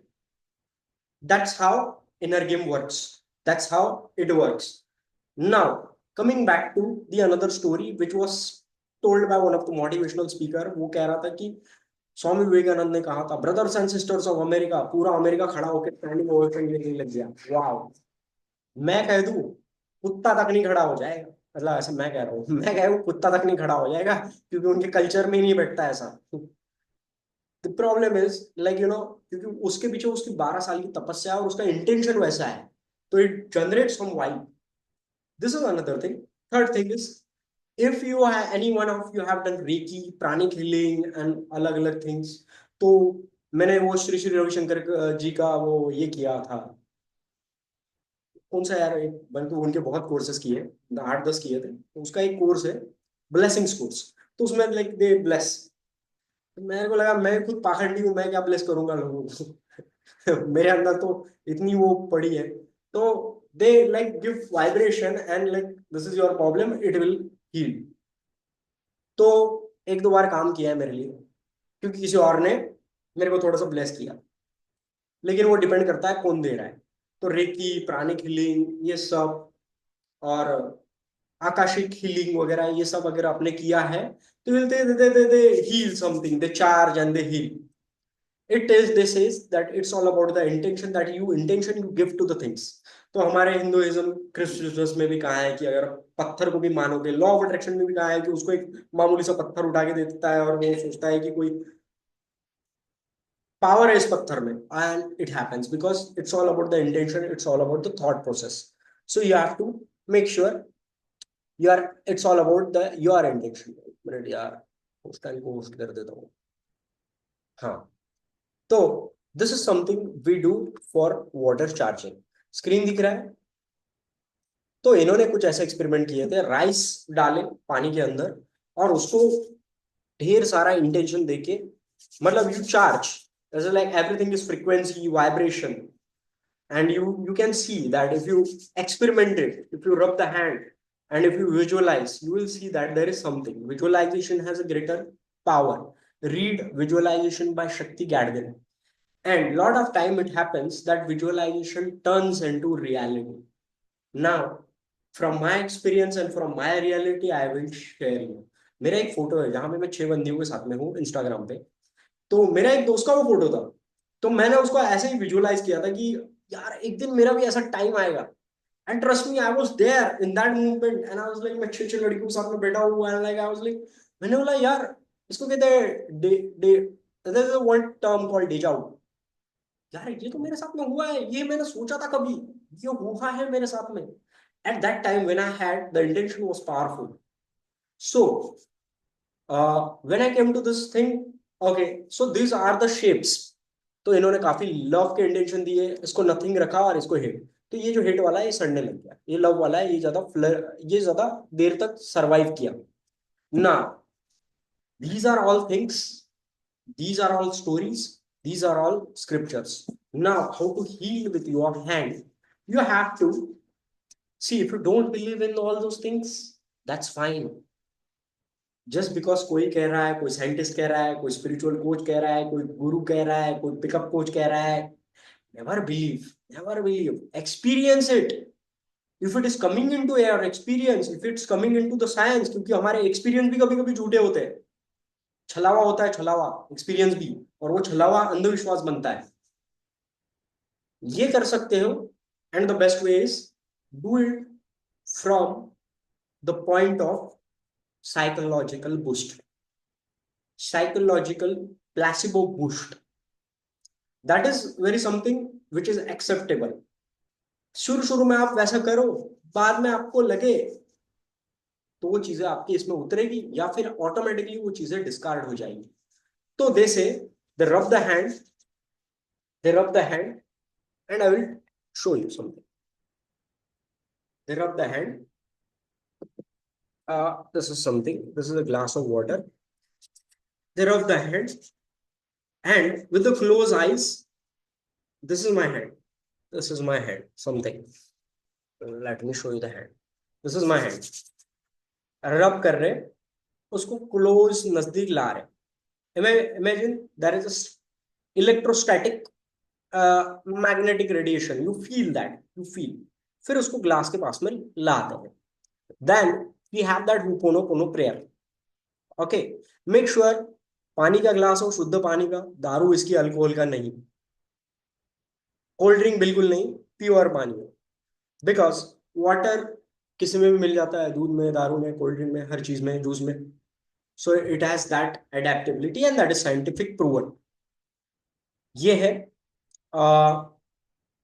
That's how inner game works, that's how it works. Now, coming back to the another story which was told by one of the motivational speaker। वो कह रहा था कि स्वामी विवेकानंद ने कहा था, brothers and sisters of America, पूरा अमेरिका खड़ा होकर स्टैंडिंग ओवेशन लेने लग गया। वाह! मैं कह दूं, कुत्ता तक नहीं खड़ा हो जाएगा। मतलब ऐसा मैं कह रहा हूँ, मैं कह रहा हूँ कुत्ता तक नहीं खड़ा हो जाएगा, क्योंकि उनके कल्चर में ही नहीं बैठता ऐसा। द प्रॉब्लम इज लाइक क्योंकि उसके पीछे उसकी 12 साल की तपस्या और उसका इंटेंशन वैसा है, तो it generates some vibe. This is another thing. Third thing is, if you have any one of you have done Reiki, pranic healing and अलग अलग things, तो मैंने वो श्री श्री रविशंकर जी का वो ये किया था। कौन सा यार, एक बल्कि उनके बहुत कोर्सेज किए, 8-10 किए थे। तो उसका एक कोर्स है ब्लेसिंग्स कोर्स, तो उसमें लाइक दे ब्लेस। मेरे को लगा मैं खुद पाखंडी हूँ, मैं क्या ब्लेस करूंगा लोगों को मेरे अंदर तो इतनी वो पड़ी है। तो they like give vibration and like this is your problem, it will heal. तो एक दो बार काम किया है मेरे लिए, क्योंकि किसी और ने मेरे को थोड़ा सा ब्लेस किया, लेकिन वो डिपेंड करता है कौन दे रहा है। तो रेकी, प्राणिक हीलिंग, ये सब, और आकाशिक हीलिंग वगैरह, ये सब अगर आपने किया है तो will they heal something, they charge and they heal. It is this is that it's all about the intention, that you intention you give to the things. तो हमारे हिंदुइज्म क्रिश्चियनिज्म में भी कहा है कि अगर पत्थर को भी मानोगे, लॉ ऑफ अट्रैक्शन में भी कहा है कि उसको एक मामूली सा पत्थर उठा के दे देता है और वो सोचता है कि कोई पावर है इस पत्थर में, and it happens because it's all about the intention, it's all about the thought process. So you have to make sure you are, it's all about the your intention. Minute यार, उस time को host कर देता हूँ। हाँ, तो this is something we do for water charging. Screen दिख रहा है? तो इन्होंने कुछ ऐसे एक्सपेरिमेंट किए थे, राइस डाले पानी के अंदर और उसको ढेर सारा इंटेंशन देके, मतलब you charge, like everything is frequency, vibration, and you can see that if you experiment it, if you rub the hand and if you visualize, you will see that there is something. Visualization has a greater power. Read Visualization by Shakti Gadgil, and lot of time it happens that visualization turns into reality. Now, from my experience and from my reality, I will share you. मेरा एक photo है जहां पे मैं 6 बंदियों के साथ में हूँ इंस्टाग्राम पे। तो मेरा एक दोस्त का वो फोटो था, तो मैंने उसको ऐसे ही विजुअलाइज किया था कि यार एक दिन मेरा भी ऐसा टाइम आएगा। And trust me, I was there in that movement and I was like, मैं 6 6 लड़कियों के साथ में बैठा हुआ है, लाइक आई वाज लाइक, मैंने बोला यार, इसको कहते हैं डे डे, there is one term called deja vu. यार ये तो मेरे साथ में हुआ है, ये मैंने सोचा था कभी, ये हुआ है मेरे साथ में। At that time when I had the intention was powerful. So when I came to this thing, okay, so these are the shapes. तो इन्होंने काफी लव के इंटेंशन दिए, इसको नथिंग रखा और इसको हिट। तो ये जो हिट वाला है ये सड़ने लग गया, ये लव वाला है ये ज्यादा ये ज्यादा देर तक सरवाइव किया ना। These are all things, these are all stories, these are all scriptures. Now how to heal with your hand? You have to see, if you don't believe in all those things, that's fine. Just because कोई कह रहा है, कोई scientist कह रहा है, कोई spiritual coach कह रहा है, कोई गुरु कह रहा है, कोई पिकअप कोच कह रहा है, never believe, never believe, experience it. If it is coming into your experience, if it's coming into the science, क्योंकि हमारे एक्सपीरियंस भी कभी कभी झूठे होते हैं, छलावा होता है, छलावा एक्सपीरियंस भी, और वो छलावा अंधविश्वास बनता है। ये कर सकते हो, and the best way is do it from the point of psychological boost, psychological placebo boost. That is very something which is acceptable. शुरू शुरू में आप वैसा करो, बाद में आपको लगे तो वो चीजें आपकी इसमें उतरेगी, या फिर ऑटोमेटिकली वो चीजें डिस्कार्ड हो जाएंगी। तो दे से दे रब द हैंड, दे रब the hand, and I will show you something. They rub the hand. This is something. This is a glass of water. They rub the hand, and with the closed eyes, this is my hand. This is my hand. Something. Let me show you the hand. This is my hand. रब कर रहे, उसको close नजदीक ला रहे। Imagine there is electrostatic magnetic radiation, you feel that, you feel. फिर उसको glass के पास में लाते हैं। Then we have that ho'oponopono prayer. Okay, make sure पानी का ग्लास हो, शुद्ध पानी का, दारू इसकी अल्कोहल का नहीं, कोल्ड ड्रिंक बिल्कुल नहीं, प्योर पानी हो। बिकॉज वाटर किसी में भी मिल जाता है, दूध में, दारू में, कोल्ड ड्रिंक में, हर चीज में, जूस में। So it has that adaptability and that is scientific proven. ये है,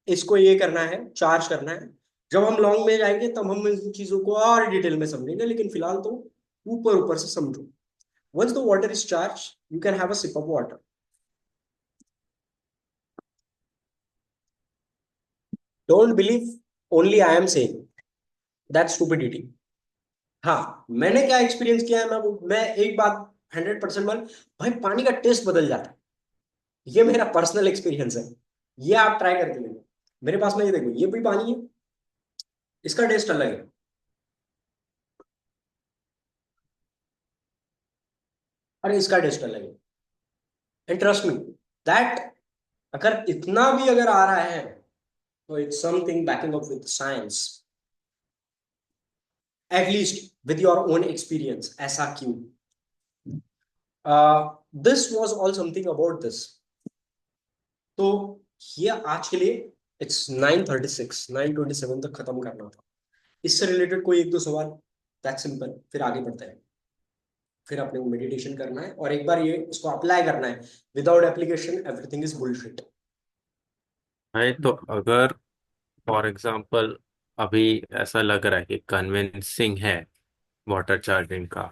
इसको ये करना है, चार्ज करना है। जब हम लॉन्ग में जाएंगे तब हम इन चीजों को और डिटेल में समझेंगे, लेकिन फिलहाल तो ऊपर ऊपर से समझो। Once the water is charged, you can have a sip of water. Don't believe only I am saying. That's stupidity. हाँ, मैंने क्या एक्सपीरियंस किया है, मैं एक बात 100% मान, भाई पानी का टेस्ट बदल जाता है। ये मेरा पर्सनल एक्सपीरियंस है। ये आप ट्राई करके देखो। मेरे पास में ये देखो, ये भी पानी है, इसका टेस्ट अलग है। और इसका टेस्ट अलग है। एंड ट्रस्ट मी दैट, अगर इतना भी अगर आ रहा है तो it's something banking up with science, at least with your own experience. ऐसा क्यों? This was all something about this. तो ये आज के लिए, इट्स 9:36, 9:27 तक खत्म करना था। इससे रिलेटेड कोई एक दो सवाल, दैट सिंपल, फिर आगे बढ़ते हैं। फिर अपने को मेडिटेशन करना है और एक बार ये इसको अप्लाई करना है। Without application everything is bullshit. भाई तो अगर फॉर एग्जांपल अभी ऐसा लग रहा है कि कन्विंसिंग है वाटर चार्जिंग का,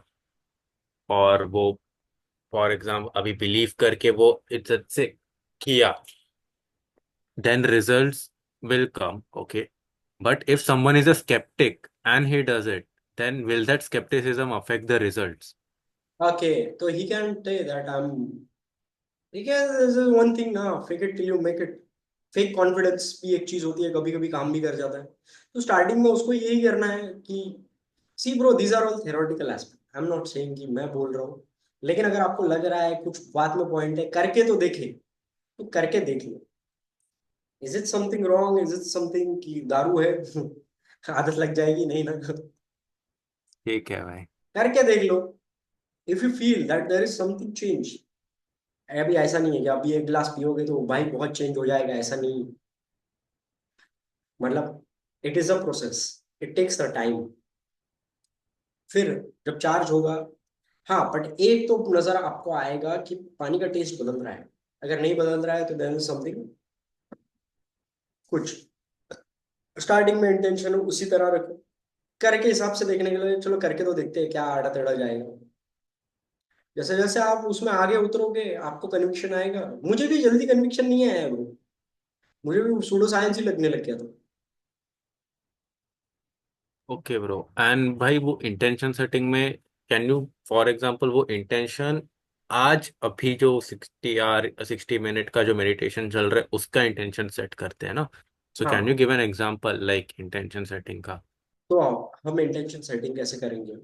और वो फॉर एग्जांपल अभी बिलीव करके वो इज्जत से किया, then results will come, okay? But if someone is a skeptic and he does it, then will that skepticism affect the results? Okay, तो he can say that I am, ठीक है, this is one thing ना, fake it till you make it. Fake confidence भी एक चीज होती है, कभी कभी काम भी कर जाता है। तो स्टार्टिंग में उसको यही करना है कि see bro, these are all theoretical aspect, I am not saying कि मैं बोल रहा हूँ। लेकिन अगर आपको लग रहा है कुछ बात में पॉइंट है, करके तो देखे, तो करके देख लो। Is it something wrong, is it something कि दारू है आदत लग जाएगी, नहीं ना। ठीक है भाई। करके देख लो। If you feel that there is something change. अभी ऐसा नहीं है कि अभी एक गिलास पियोगे तो भाई बहुत चेंज हो जाएगा, ऐसा नहीं। मतलब it is a process, it takes the time. फिर जब चार्ज होगा, हाँ, बट एक तो नजर आपको आएगा कि पानी का टेस्ट बदल रहा है। अगर नहीं बदल रहा है तो देयर इज समथिंग, कुछ। स्टार्टिंग में इंटेंशन उसी तरह रखो। करके हिसाब से देखने के लिए चलो करके तो देखते हैं क्या आड़ा टेढ़ा जाएगा। जैसे जैसे आप उसमें आगे उतरोगे आपको कन्विक्शन आएगा। मुझे भी जल्दी कन्विक्शन नहीं आया ब्रो, मुझे भी सूडो साइंस ही लगने लग गया था। Okay bro. एंड भाई वो इंटेंशन सेटिंग में, कैन यू फॉर एग्जांपल वो इंटेंशन आज अभी जो 60 मिनट का जो मेडिटेशन चल रहा है उसका इंटेंशन सेट करते हैं ना, सो कैन हाँ, you give an example like intention setting का? तो हम इंटेंशन सेटिंग कैसे करेंगे?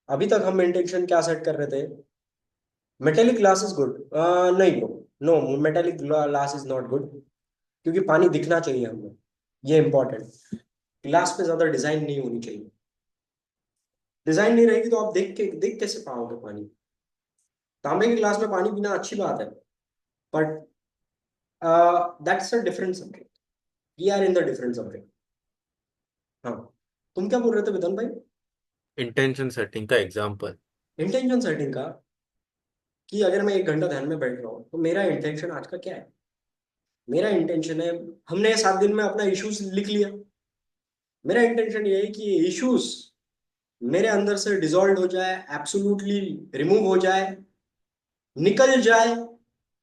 अभी तक हम इंटेंशन क्या सेट कर रहे थे? मेटेलिक ग्लास इज गुड, नहीं bro, no, metallic glass is not good. क्योंकि पानी दिखना चाहिए हमें, ये इंपॉर्टेंट। ग्लास पे ज्यादा डिजाइन नहीं होनी चाहिए। डिजाइन नहीं रहेगी तो आप देख कैसे पाओगे पानी? तांबे के ग्लास में पानी पीना अच्छी बात है, but that's a different subject. We are in the different subject. हाँ, तुम क्या बोल रहे थे विदन भाई? इंटेंशन सेटिंग का एग्जांपल। इंटेंशन सेटिंग का, कि अगर मैं 1 घंटा ध्यान में बैठ रहा हूँ तो मेरा इंटेंशन आज का क्या है? मेरा इंटेंशन है, हमने 7 दिन में अपना इश्यूज लिख लिया। मेरा इंटेंशन ये है कि ये इश्यूज मेरे अंदर से डिसॉल्व हो जाए, एब्सोल्युटली रिमूव हो जाए, निकल जाए।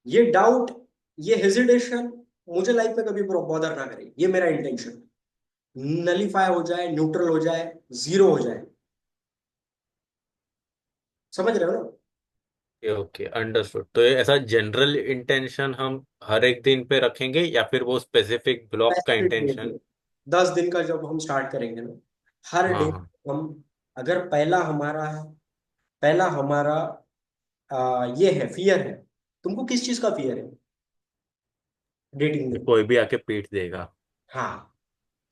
ये डाउट, ये हेजिटेशन मुझे लाइफ में कभी बॉदर ना करे, ये मेरा इंटेंशन। नलीफाई हो जाए, न्यूट्रल हो जाए, जीरो हो जाए। समझ रहे हो ना? Okay understood. तो ये ऐसा जनरल इंटेंशन हम हर एक दिन पे रखेंगे या फिर वो स्पेसिफिक ब्लॉक का स्पेसिफिक डे पे, इंटेंशन? 10 दिन का जब हम स्टार्ट करेंगे ना, हर डे हाँ। हम, अगर पहला हमारा ये है, फियर है। तुमको किस चीज का फियर है डेटिंग में? कोई भी आके पीट देगा। हाँ,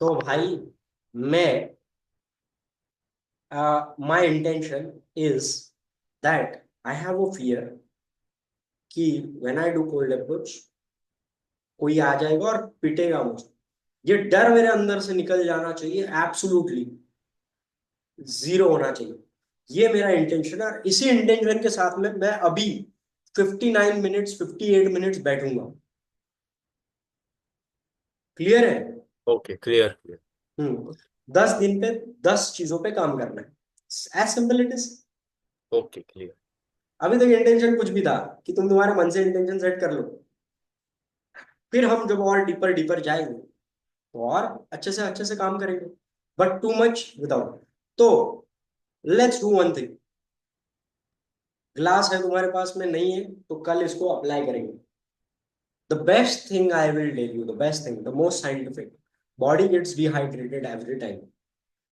तो भाई मैं, my intention is that I have a fear कि when I do cold approach कोई आ जाएगा और पिटेगा मुझे। ये डर मेरे अंदर से निकल जाना चाहिए, एब्सोल्युटली जीरो होना चाहिए। ये मेरा इंटेंशन है और इसी इंटेंशन के साथ में मैं अभी 59 मिनट्स, 58 मिनट्स बैठूंगा। क्लियर है? Okay clear clear. 10 दिन पे 10 चीजों पे काम करना है, as simple it is. Okay clear. अभी तक इंटेंशन कुछ भी था कि तुम तुम्हारे मन से इंटेंशन सेट कर लो। फिर हम जब और डीपर डीपर जाएंगे तो और अच्छे से काम करेंगे, बट टू मच विदाउट। तो let's do one thing. Glass है तुम्हारे पास में, नहीं है तो कल इसको अप्लाई करेंगे। The best thing I will tell you, the best thing, the most scientific, body gets dehydrated every time.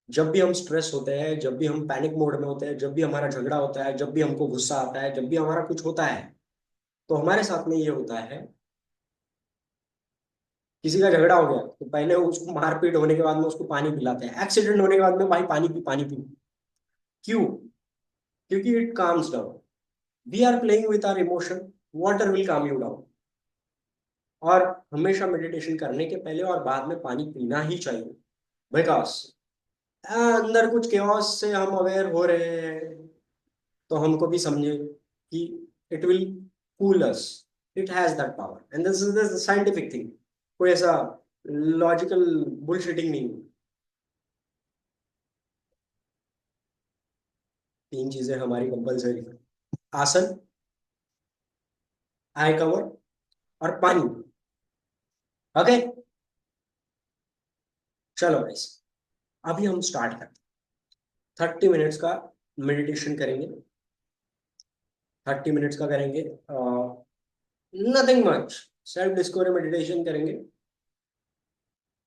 जब भी हम स्ट्रेस होते हैं, जब भी हम पैनिक मोड में होते हैं, जब भी हमारा झगड़ा होता है, जब भी हमको गुस्सा आता है, जब भी हमारा कुछ होता है, तो हमारे साथ में ये होता है। किसी का झगड़ा हो गया तो पहले उसको मारपीट होने के बाद में उसको पानी पिलाते हैं, एक्सीडेंट होने के बाद में भाई पानी पी पानी पी। क्यों? क्योंकि it calms down. We are playing with our emotion, water will calm you down. और हमेशा मेडिटेशन करने के पहले और बाद में पानी पीना ही चाहिए, बिकॉज अंदर कुछ केओस से हम अवेयर हो रहे हैं, तो हमको भी समझे कि it will cool us. It has that power and this is the scientific thing. कोई ऐसा लॉजिकल बुलशिटिंग नहीं है। तीन चीजें हमारी कंपलसरी है: आसन, आई कवर, और पानी। ओके, चलो गाइस, अभी हम स्टार्ट करते हैं। 30 मिनट्स का मेडिटेशन करेंगे। 30 मिनट्स का करेंगे, nothing much, self discovery meditation करेंगे।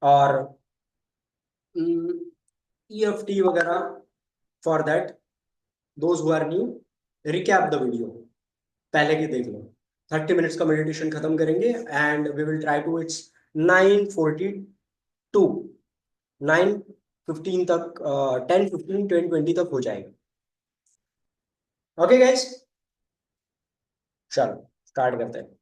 और ईएफटी वगैरह, for that those who are new, recap the video, पहले की देख लो। 30 मिनट्स का मेडिटेशन खत्म करेंगे and we will try to it's 9:42, 9:15 तक, 10:15, 10:20 तक हो जाएगा। ओके गाइस, चलो स्टार्ट करते हैं।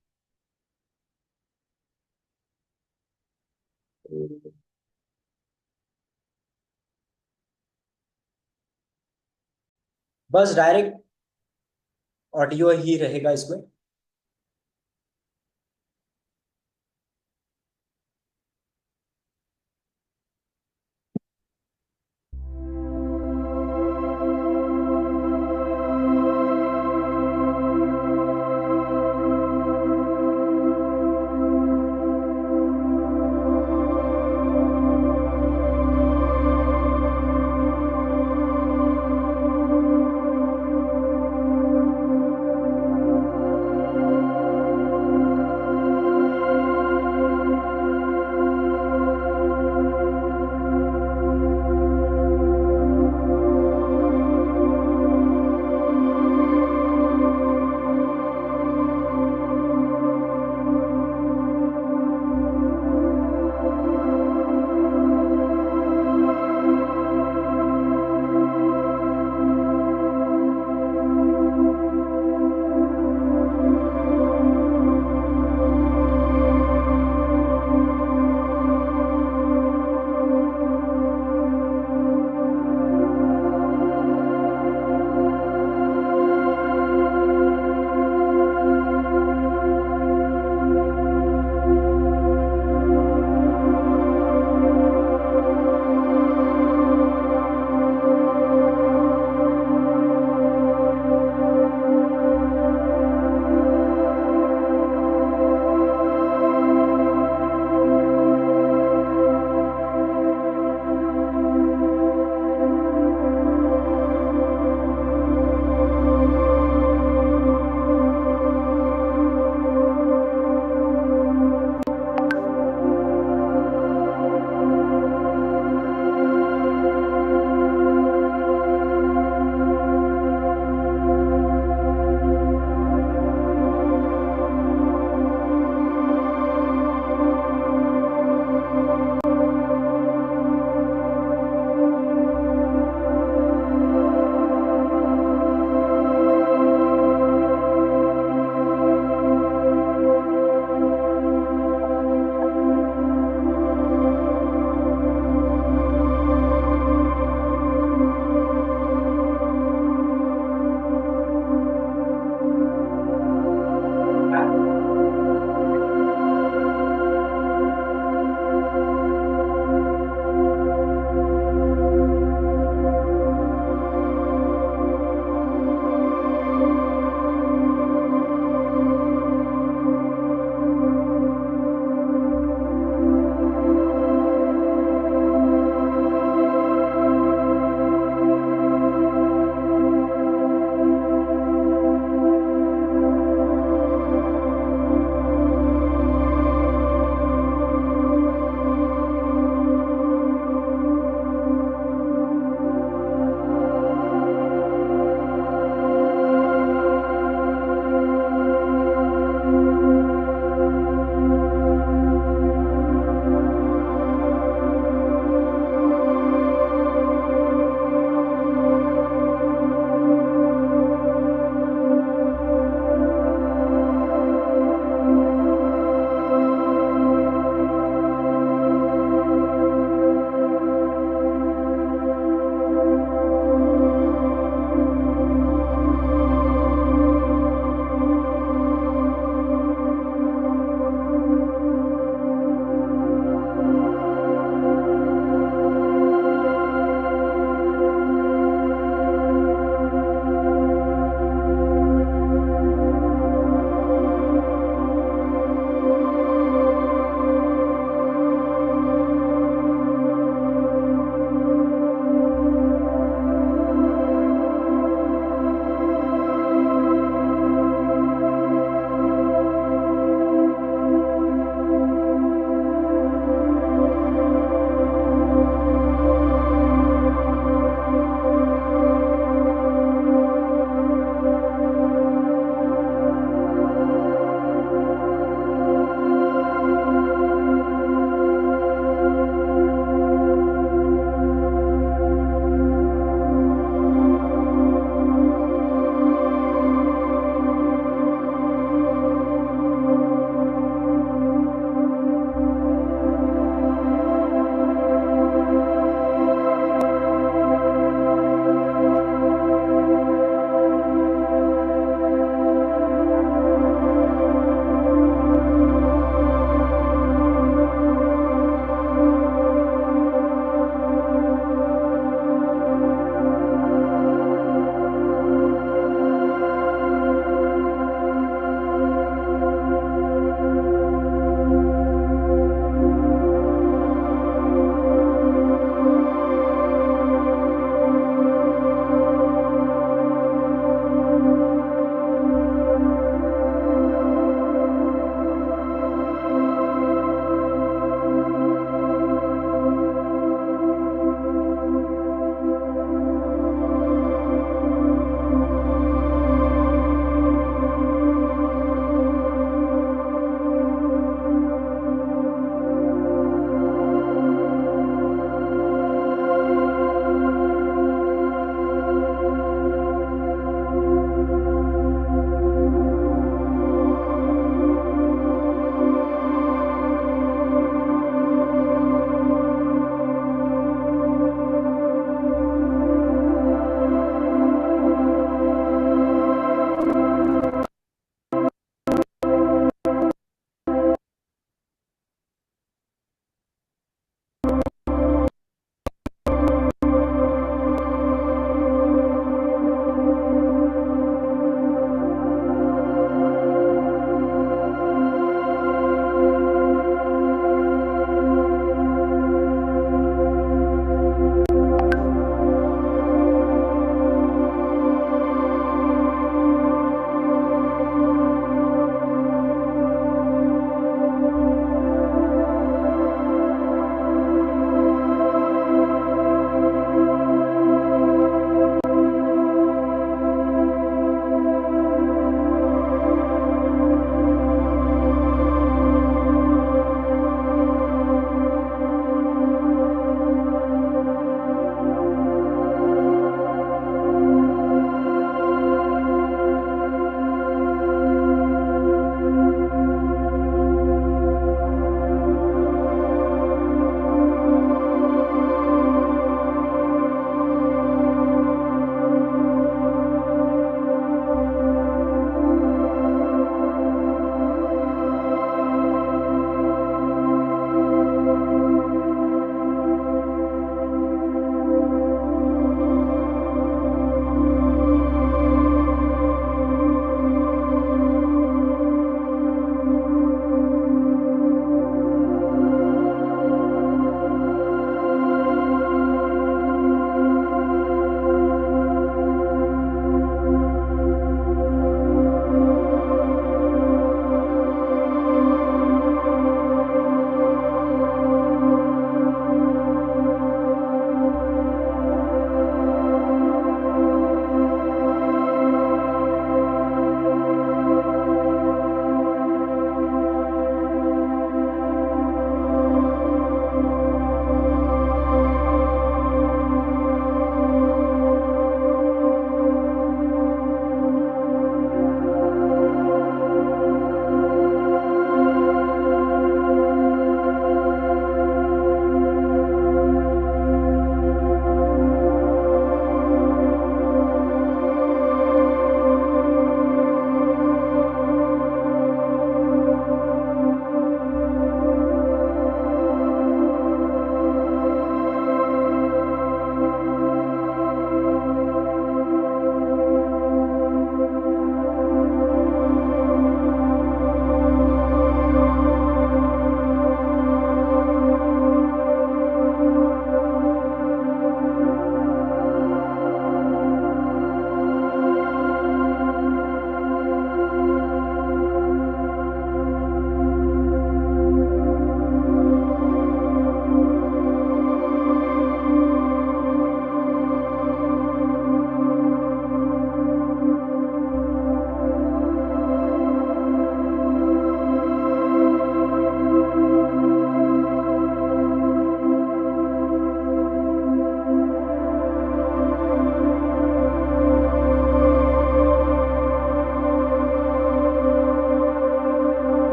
बस डायरेक्ट ऑडियो ही रहेगा इसमें।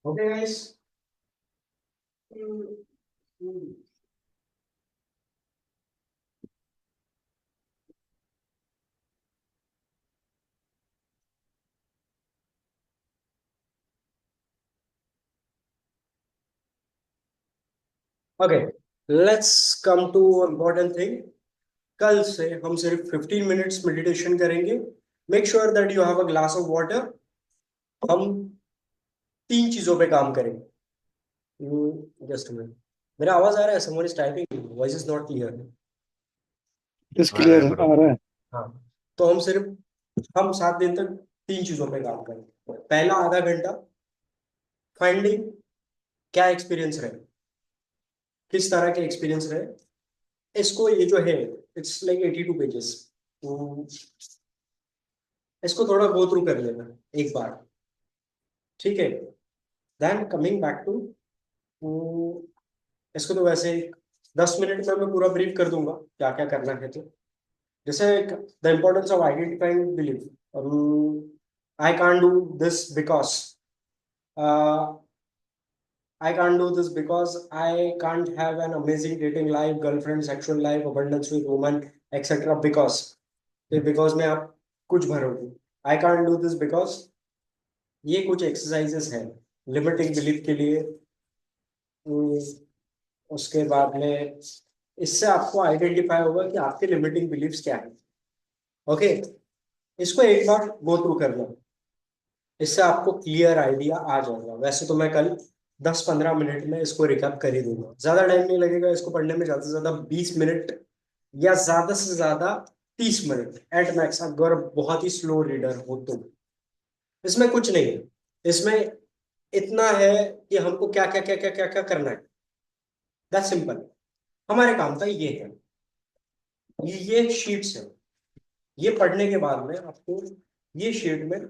Okay guys. Okay, let's come to important thing. कल से हम सिर्फ 15 मिनट्स मेडिटेशन करेंगे। Make sure that you have a glass of water. हम 3 चीजों पे काम करेंगे। जस्ट मिनट, मेरा आवाज आ रहा है? Someone is typing, voice is not clear. इस आ रहा क्लियर है आ ब्रो। रहा है। हाँ, तो हम 7 दिन तक 3 चीजों पे काम करेंगे। पहला आधा घंटा फाइंडिंग क्या एक्सपीरियंस रहे, किस तरह के एक्सपीरियंस रहे। इसको ये जो है, इट्स लाइक 82 पेजेस। इसको थोड़ा गो थ्रू कर लेना एक बार, ठीक है। देन कमिंग बैक टू, इसको तो वैसे 10 मिनट में मैं पूरा ब्रीफ कर दूंगा क्या क्या करना है। तो जैसे the importance of identifying belief. I can't do this because I can't do this because I can't have an amazing dating life, girlfriend, sexual life, abundance with women, etc. Because में आप कुछ भरोगे। I can't do this because ये कुछ exercises हैं limiting belief के लिए। उम, उसके बाद में इससे आपको आइडेंटिफाई होगा कि आपके लिमिटिंग बिलीफ्स क्या है। ओके, इसको एक बार गो थ्रू कर लो, इससे आपको क्लियर आइडिया आ जाएगा। वैसे तो मैं कल 10-15 मिनट में इसको रिकैप कर ही दूंगा, ज्यादा टाइम नहीं लगेगा इसको पढ़ने में, ज्यादा से ज्यादा 20 मिनट या ज्यादा से ज्यादा 30 मिनट एट मैक्स, अगर बहुत ही स्लो रीडर हो तो। इसमें कुछ नहीं है, इसमें इतना है कि हमको क्या क्या क्या क्या क्या क्या करना है। That simple. हमारे काम का ये है, ये शीट्स है। ये पढ़ने के बाद में आपको ये शीट में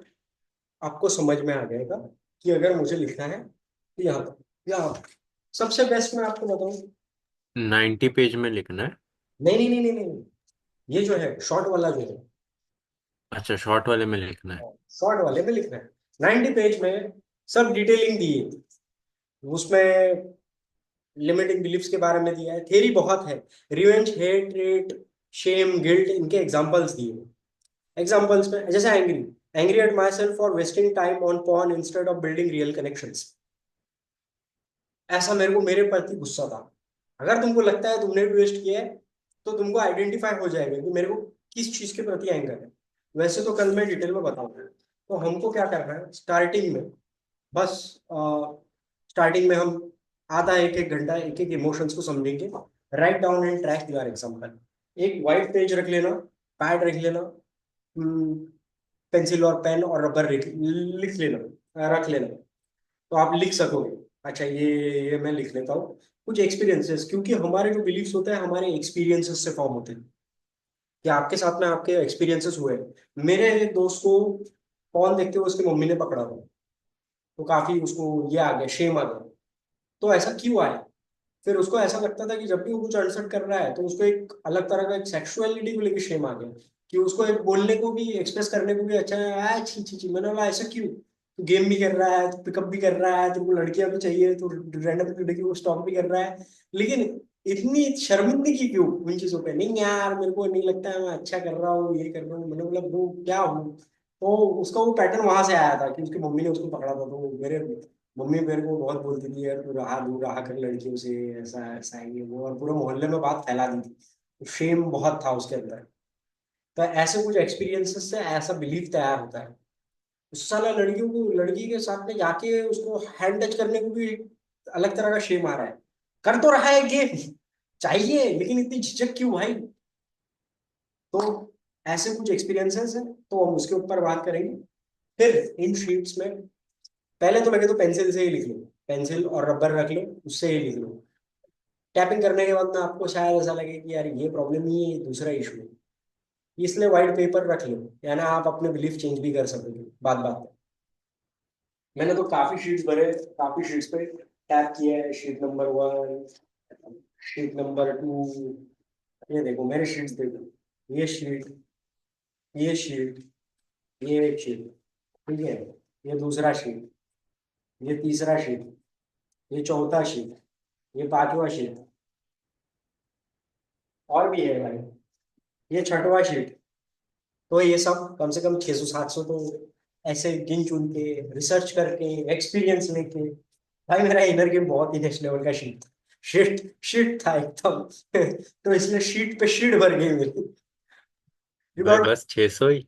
आपको समझ में आ जाएगा कि अगर मुझे लिखना है तो यहाँ तक, यहाँ तक। सबसे बेस्ट मैं आपको बताऊं, 90 पेज में लिखना है? नहीं नहीं नहीं नहीं नहीं, ये जो है शॉर्ट वाला जो है, अच्छा, शॉर्ट वाले में लिखना है। शॉर्ट वाले में लिखना है। 90 पेज में सब डिटेलिंग दी है उसमें, लिमिटिंग बिलीफ्स के बारे में दिया है, थ्योरी बहुत है। Revenge, hate, rate, shame, guilt, इनके एग्जांपल्स दिए हैं। एग्जांपल्स में जैसे angry, angry at myself for wasting time on porn instead of building real connections. ऐसा मेरे को मेरे प्रति गुस्सा था। अगर तुमको लगता है तुमने भी वेस्ट किया है तो तुमको आइडेंटिफाई हो जाएगा कि मेरे को किस चीज के प्रति एंगर है। वैसे तो कल मैं डिटेल में बताऊंगा। तो हमको क्या करना है स्टार्टिंग में, बस स्टार्टिंग में हम आधा एक एक घंटा एक एक इमोशंस को समझेंगे। Write down and track your example. एक वाइट पेज रख लेना, पैड रख लेना, पेंसिल और पेन और रबर लिख लेना, रख लेना, तो आप लिख सकोगे। अच्छा, ये मैं लिख लेता हूँ कुछ एक्सपीरियंसेस, क्योंकि हमारे जो बिलीफ्स होते हैं हमारे एक्सपीरियंसेस से फॉर्म होते हैं। कि आपके साथ में आपके एक्सपीरियंसेस हुए। मेरे एक दोस्त को फोन देखते हुए उसकी मम्मी ने पकड़ा था, तो काफी उसको ये आ गया, शेम आ गया। तो ऐसा क्यों आया? फिर उसको ऐसा लगता था कि जब भी वो कुछ अनसन कर रहा है तो उसको एक अलग तरह का एक सेक्सुअलिटी को लेकर शेम आ गया, कि उसको एक बोलने को भी, एक्सप्रेस करने को भी अच्छा है। छी छी छी, मैंने बोला ऐसा क्यों? तू गेम भी कर रहा है, तू पिकअप भी कर रहा है, तेरे को लड़कियां भी चाहिए, तू रैंडम लड़की को स्टॉक भी कर रहा है, लेकिन इतनी शर्मिंदगी क्यों उन चीजों पे? नहीं यार, मेरे को नहीं लगता है मैं अच्छा कर रहा हूँ, ये कर रहा हूँ। मैंने बोला वो क्या हूँ? तो उसका वो पैटर्न वहां से आया था कि उसकी मम्मी ने उसको पकड़ा था। तो मेरे मम्मी मेरे को बहुत बोलती थी, यार तू रहा दूर रहा कर लड़कियों से, ऐसा ऐसा है ये वो, और पूरे मोहल्ले में बात फैला दी थी। शेम बहुत था उसके अंदर। तो ऐसे कुछ एक्सपीरियंसेस से ऐसा बिलीफ तैयार होता है। उस साला लड़कियों को, लड़की के साथ में जाके उसको हैंड टच करने को भी अलग तरह का शेम आ रहा है। कर तो रहा है गेम, चाहिए, लेकिन इतनी झिझक क्यों भाई? तो ऐसे कुछ एक्सपीरियंसेस हैं, तो हम उसके ऊपर बात करेंगे। फिर इन शीट्स में पहले तो लगे तो पेंसिल से ही लिख लो, पेंसिल और रबर रख लो, उससे ही लिख लो। टैपिंग करने के बाद में आपको शायद ऐसा लगे कि यार ये प्रॉब्लम नहीं है, ये दूसरा इशू है, इसलिए व्हाइट पेपर रख लो, यानी आप अपने बिलीफ चेंज भी कर सकोगे बात बात पे। मैंने तो काफी शीट्स भरे, काफी शीट्स पे टैप किया है। शीट नंबर 1, शीट नंबर 2, ये देखो मेरे शीट्स देखो, ये शीट, ये शीट, ये एक शीट, ठीक है, ये दूसरा शीट, ये तीसरा शीट, ये चौथा शीट, ये पांचवा शीट, और भी है भाई, ये छठवा शीट। तो ये सब कम से कम 600-700 तो ऐसे गिन चुन के, रिसर्च करके, एक्सपीरियंस लेके। भाई मेरा इनर गेम बहुत ही नेक्स्ट लेवल का शीट शीट था एकदम। तो इसलिए शीट पे शीट भर गई मेरी। भाई विदाउट, बस 600 ही।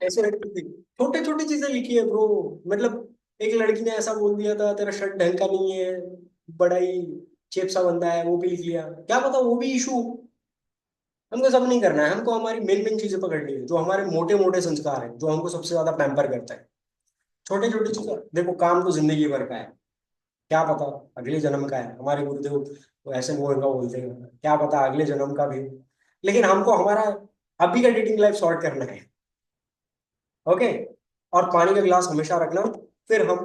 ऐसे छोटे छोटे चीजें लिखी है ब्रो। मतलब एक लड़की ने ऐसा बोल दिया था, तेरा शर्ट ढंग का नहीं है, बड़ा ही चेप सा बंदा है, वो भी लिख लिया। क्या पता वो भी इशू। हमको सब नहीं करना है, हमको हमारी मेन मेन चीजें पकड़नी है, जो हमारे मोटे मोटे संस्कार है, जो हमको सबसे ज्यादा पैम्पर करता है। छोटे छोटे चीजें देखो, काम तो जिंदगी भर का है, क्या पता अगले जन्म का है। हमारे गुरुदेव तो ऐसे वो इनका बोलते हैं, क्या पता अगले जन्म का भी हो। लेकिन हमको हमारा अभी का डेटिंग लाइफ सॉर्ट करना है। ओके। और पानी का गिलास हमेशा रखना। फिर हम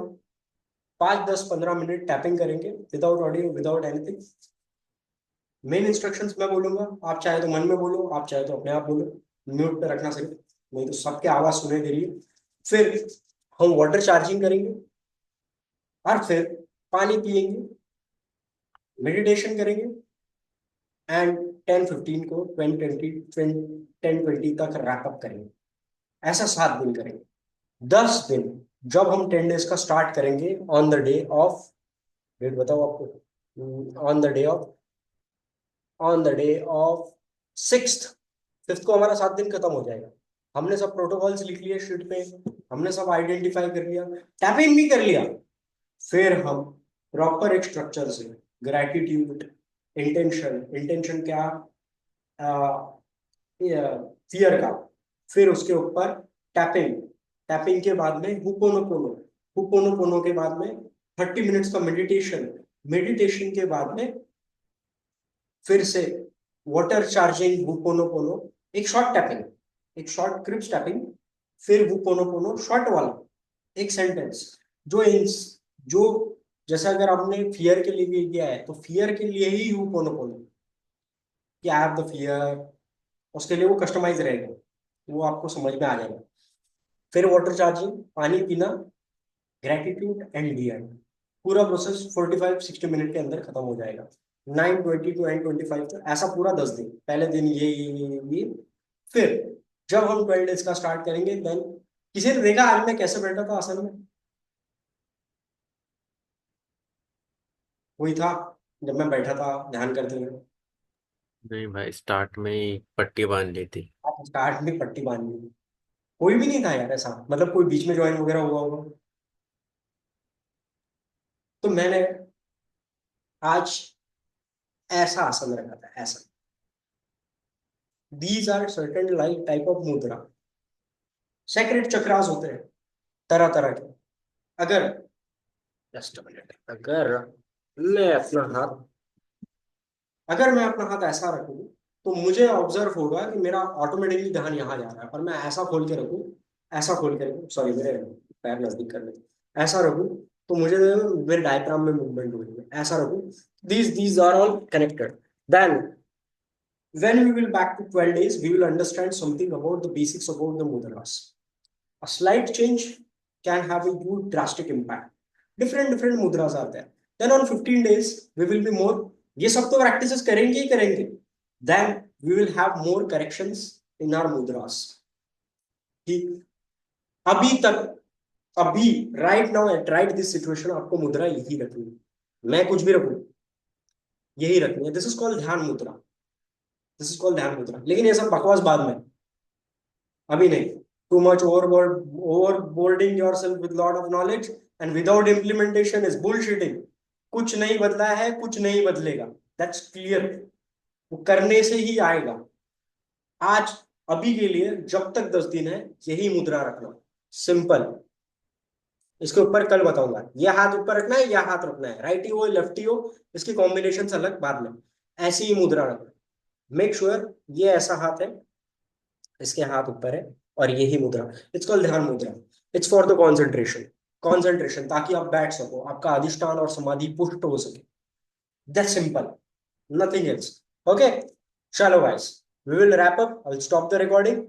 5-10-15 मिनट टैपिंग करेंगे, without audio, without anything. Main instructions मैं बोलूंगा, आप चाहे तो मन में बोलो, आप चाहे तो अपने आप बोलो। म्यूट पे रखना सही, नहीं तो सबके आवाज सुने दे रही है। फिर हम वाटर चार्जिंग करेंगे, और फिर पानी पिएंगे, मेडिटेशन करेंगे, एंड 10-15 को 10-20 तक रैपअप करेंगे। ऐसा 7 दिन करेंगे। 10 दिन, जब हम 10 डेज का स्टार्ट करेंगे on the day of, date बताओ आपको, on the day of 6th। 5th को हमारा 7 दिन खत्म हो जाएगा। हमने सब प्रोटोकॉल्स लिख लिए शीट पे, हमने सब आइडेंटिफाई कर लिया, टैपिंग भी कर लिया। फिर हम प्रॉपर एक स्ट्रक्चर से, ग्रैटिट्यूड, इंटेंशन, इंटेंशन क्या, फियर का, फिर उसके ऊपर टैपिंग, टैपिंग के बाद में हुपोनोपोनो, हुपोनोपोनो के बाद में 30 मिनट्स का मेडिटेशन, मेडिटेशन के बाद में फिर से वाटर चार्जिंग, हुपोनोपोनो, एक शॉर्ट टैपिंग, एक शॉर्ट क्रिप्स टैपिंग, फिर हुपोनोपोनो शॉर्ट वाला एक सेंटेंस। जो इन, जो जैसे अगर आपने फियर के लिए भी किया है, तो फियर के लिए ही हुपोनोपोनो, कि आई हैव द फियर, उसके लिए वो कस्टमाइज रहेगा, वो आपको समझ में आ जाएगा। फिर वाटर चार्जिंग, पानी पीना, ग्रेटिट्यूड एंड डियर। पूरा प्रोसेस 45-60 मिनट के अंदर खत्म हो जाएगा। 9:20 to 9:25 तक, ऐसा पूरा 10 दिन। पहले दिन ये। फिर जब हम 12 डेज का स्टार्ट करेंगे, देन किसी ने देखा आज मैं कैसे बैठा था असल में? वही था जब मैं बैठा था ध्यान करते हुए। नहीं भाई, स्टार्ट में ही पट्टी बांध ली थी। स्टार्ट में पट्टी बांधी थी। कोई भी नहीं था यार ऐसा, मतलब कोई बीच में ज्वाइन वगैरह हुआ होगा। तो मैंने आज ऐसा आसन रखा था, ऐसा। These are certain like type of mudra, sacred chakras होते हैं तरह तरह के। अगर, जस्ट मिनट, मैं अपना हाथ अगर मैं अपना हाथ ऐसा रखूं, तो मुझे ऑब्जर्व होगा कि मेरा ऑटोमेटिकली ध्यान यहाँ जा रहा है। पर मैं ऐसा खोल के रखूं, ऐसा खोल के रखूं, सॉरी मेरे पैर नजदीक कर ले, ऐसा रखूं, तो मुझे मेरे डायफ्राम में मूवमेंट हो रही है, ऐसा रखूं। These are all connected. Then when we will back to 12 days, we will understand something about the basics about the mudras. A slight change can have a huge drastic impact. Different mudras are there. Then on 15 days we will be more, ये सब तो practices करेंगे ही करेंगे। Then we will have more corrections in our mudras. कि अभी तक, अभी right now at right this situation आपको मुद्रा यही रखनी है, मैं कुछ भी रखूं यही रखनी है। दिस इज कॉल्ड ध्यान मुद्रा, दिस इज कॉल्ड ध्यान मुद्रा। लेकिन ये सब बकवास बाद में, अभी नहीं। Too much overboarding yourself with lot of knowledge and without implementation is bullshitting. कुछ नहीं बदला है, कुछ नहीं बदलेगा, दैट्स क्लियर। वो करने से ही आएगा। आज, अभी के लिए जब तक 10 दिन है, यही मुद्रा रखना, सिंपल। इसके ऊपर कल बताऊंगा, ये हाथ ऊपर रखना है, यह हाथ रखना है, राइटी हो लेफ्टी हो, इसकी कॉम्बिनेशन अलग बाद में। ऐसी ही मुद्रा रखना। मेक श्योर ये ऐसा हाथ है, इसके हाथ ऊपर है, और यही मुद्रा, इट्स कॉल्ड ध्यान मुद्रा। It's for the concentration, concentration, ताकि आप बैठ सको, आपका अधिष्ठान और समाधि पुष्ट हो सके। That's simple, nothing else. Okay, चलो guys, we will wrap up, I will stop the recording.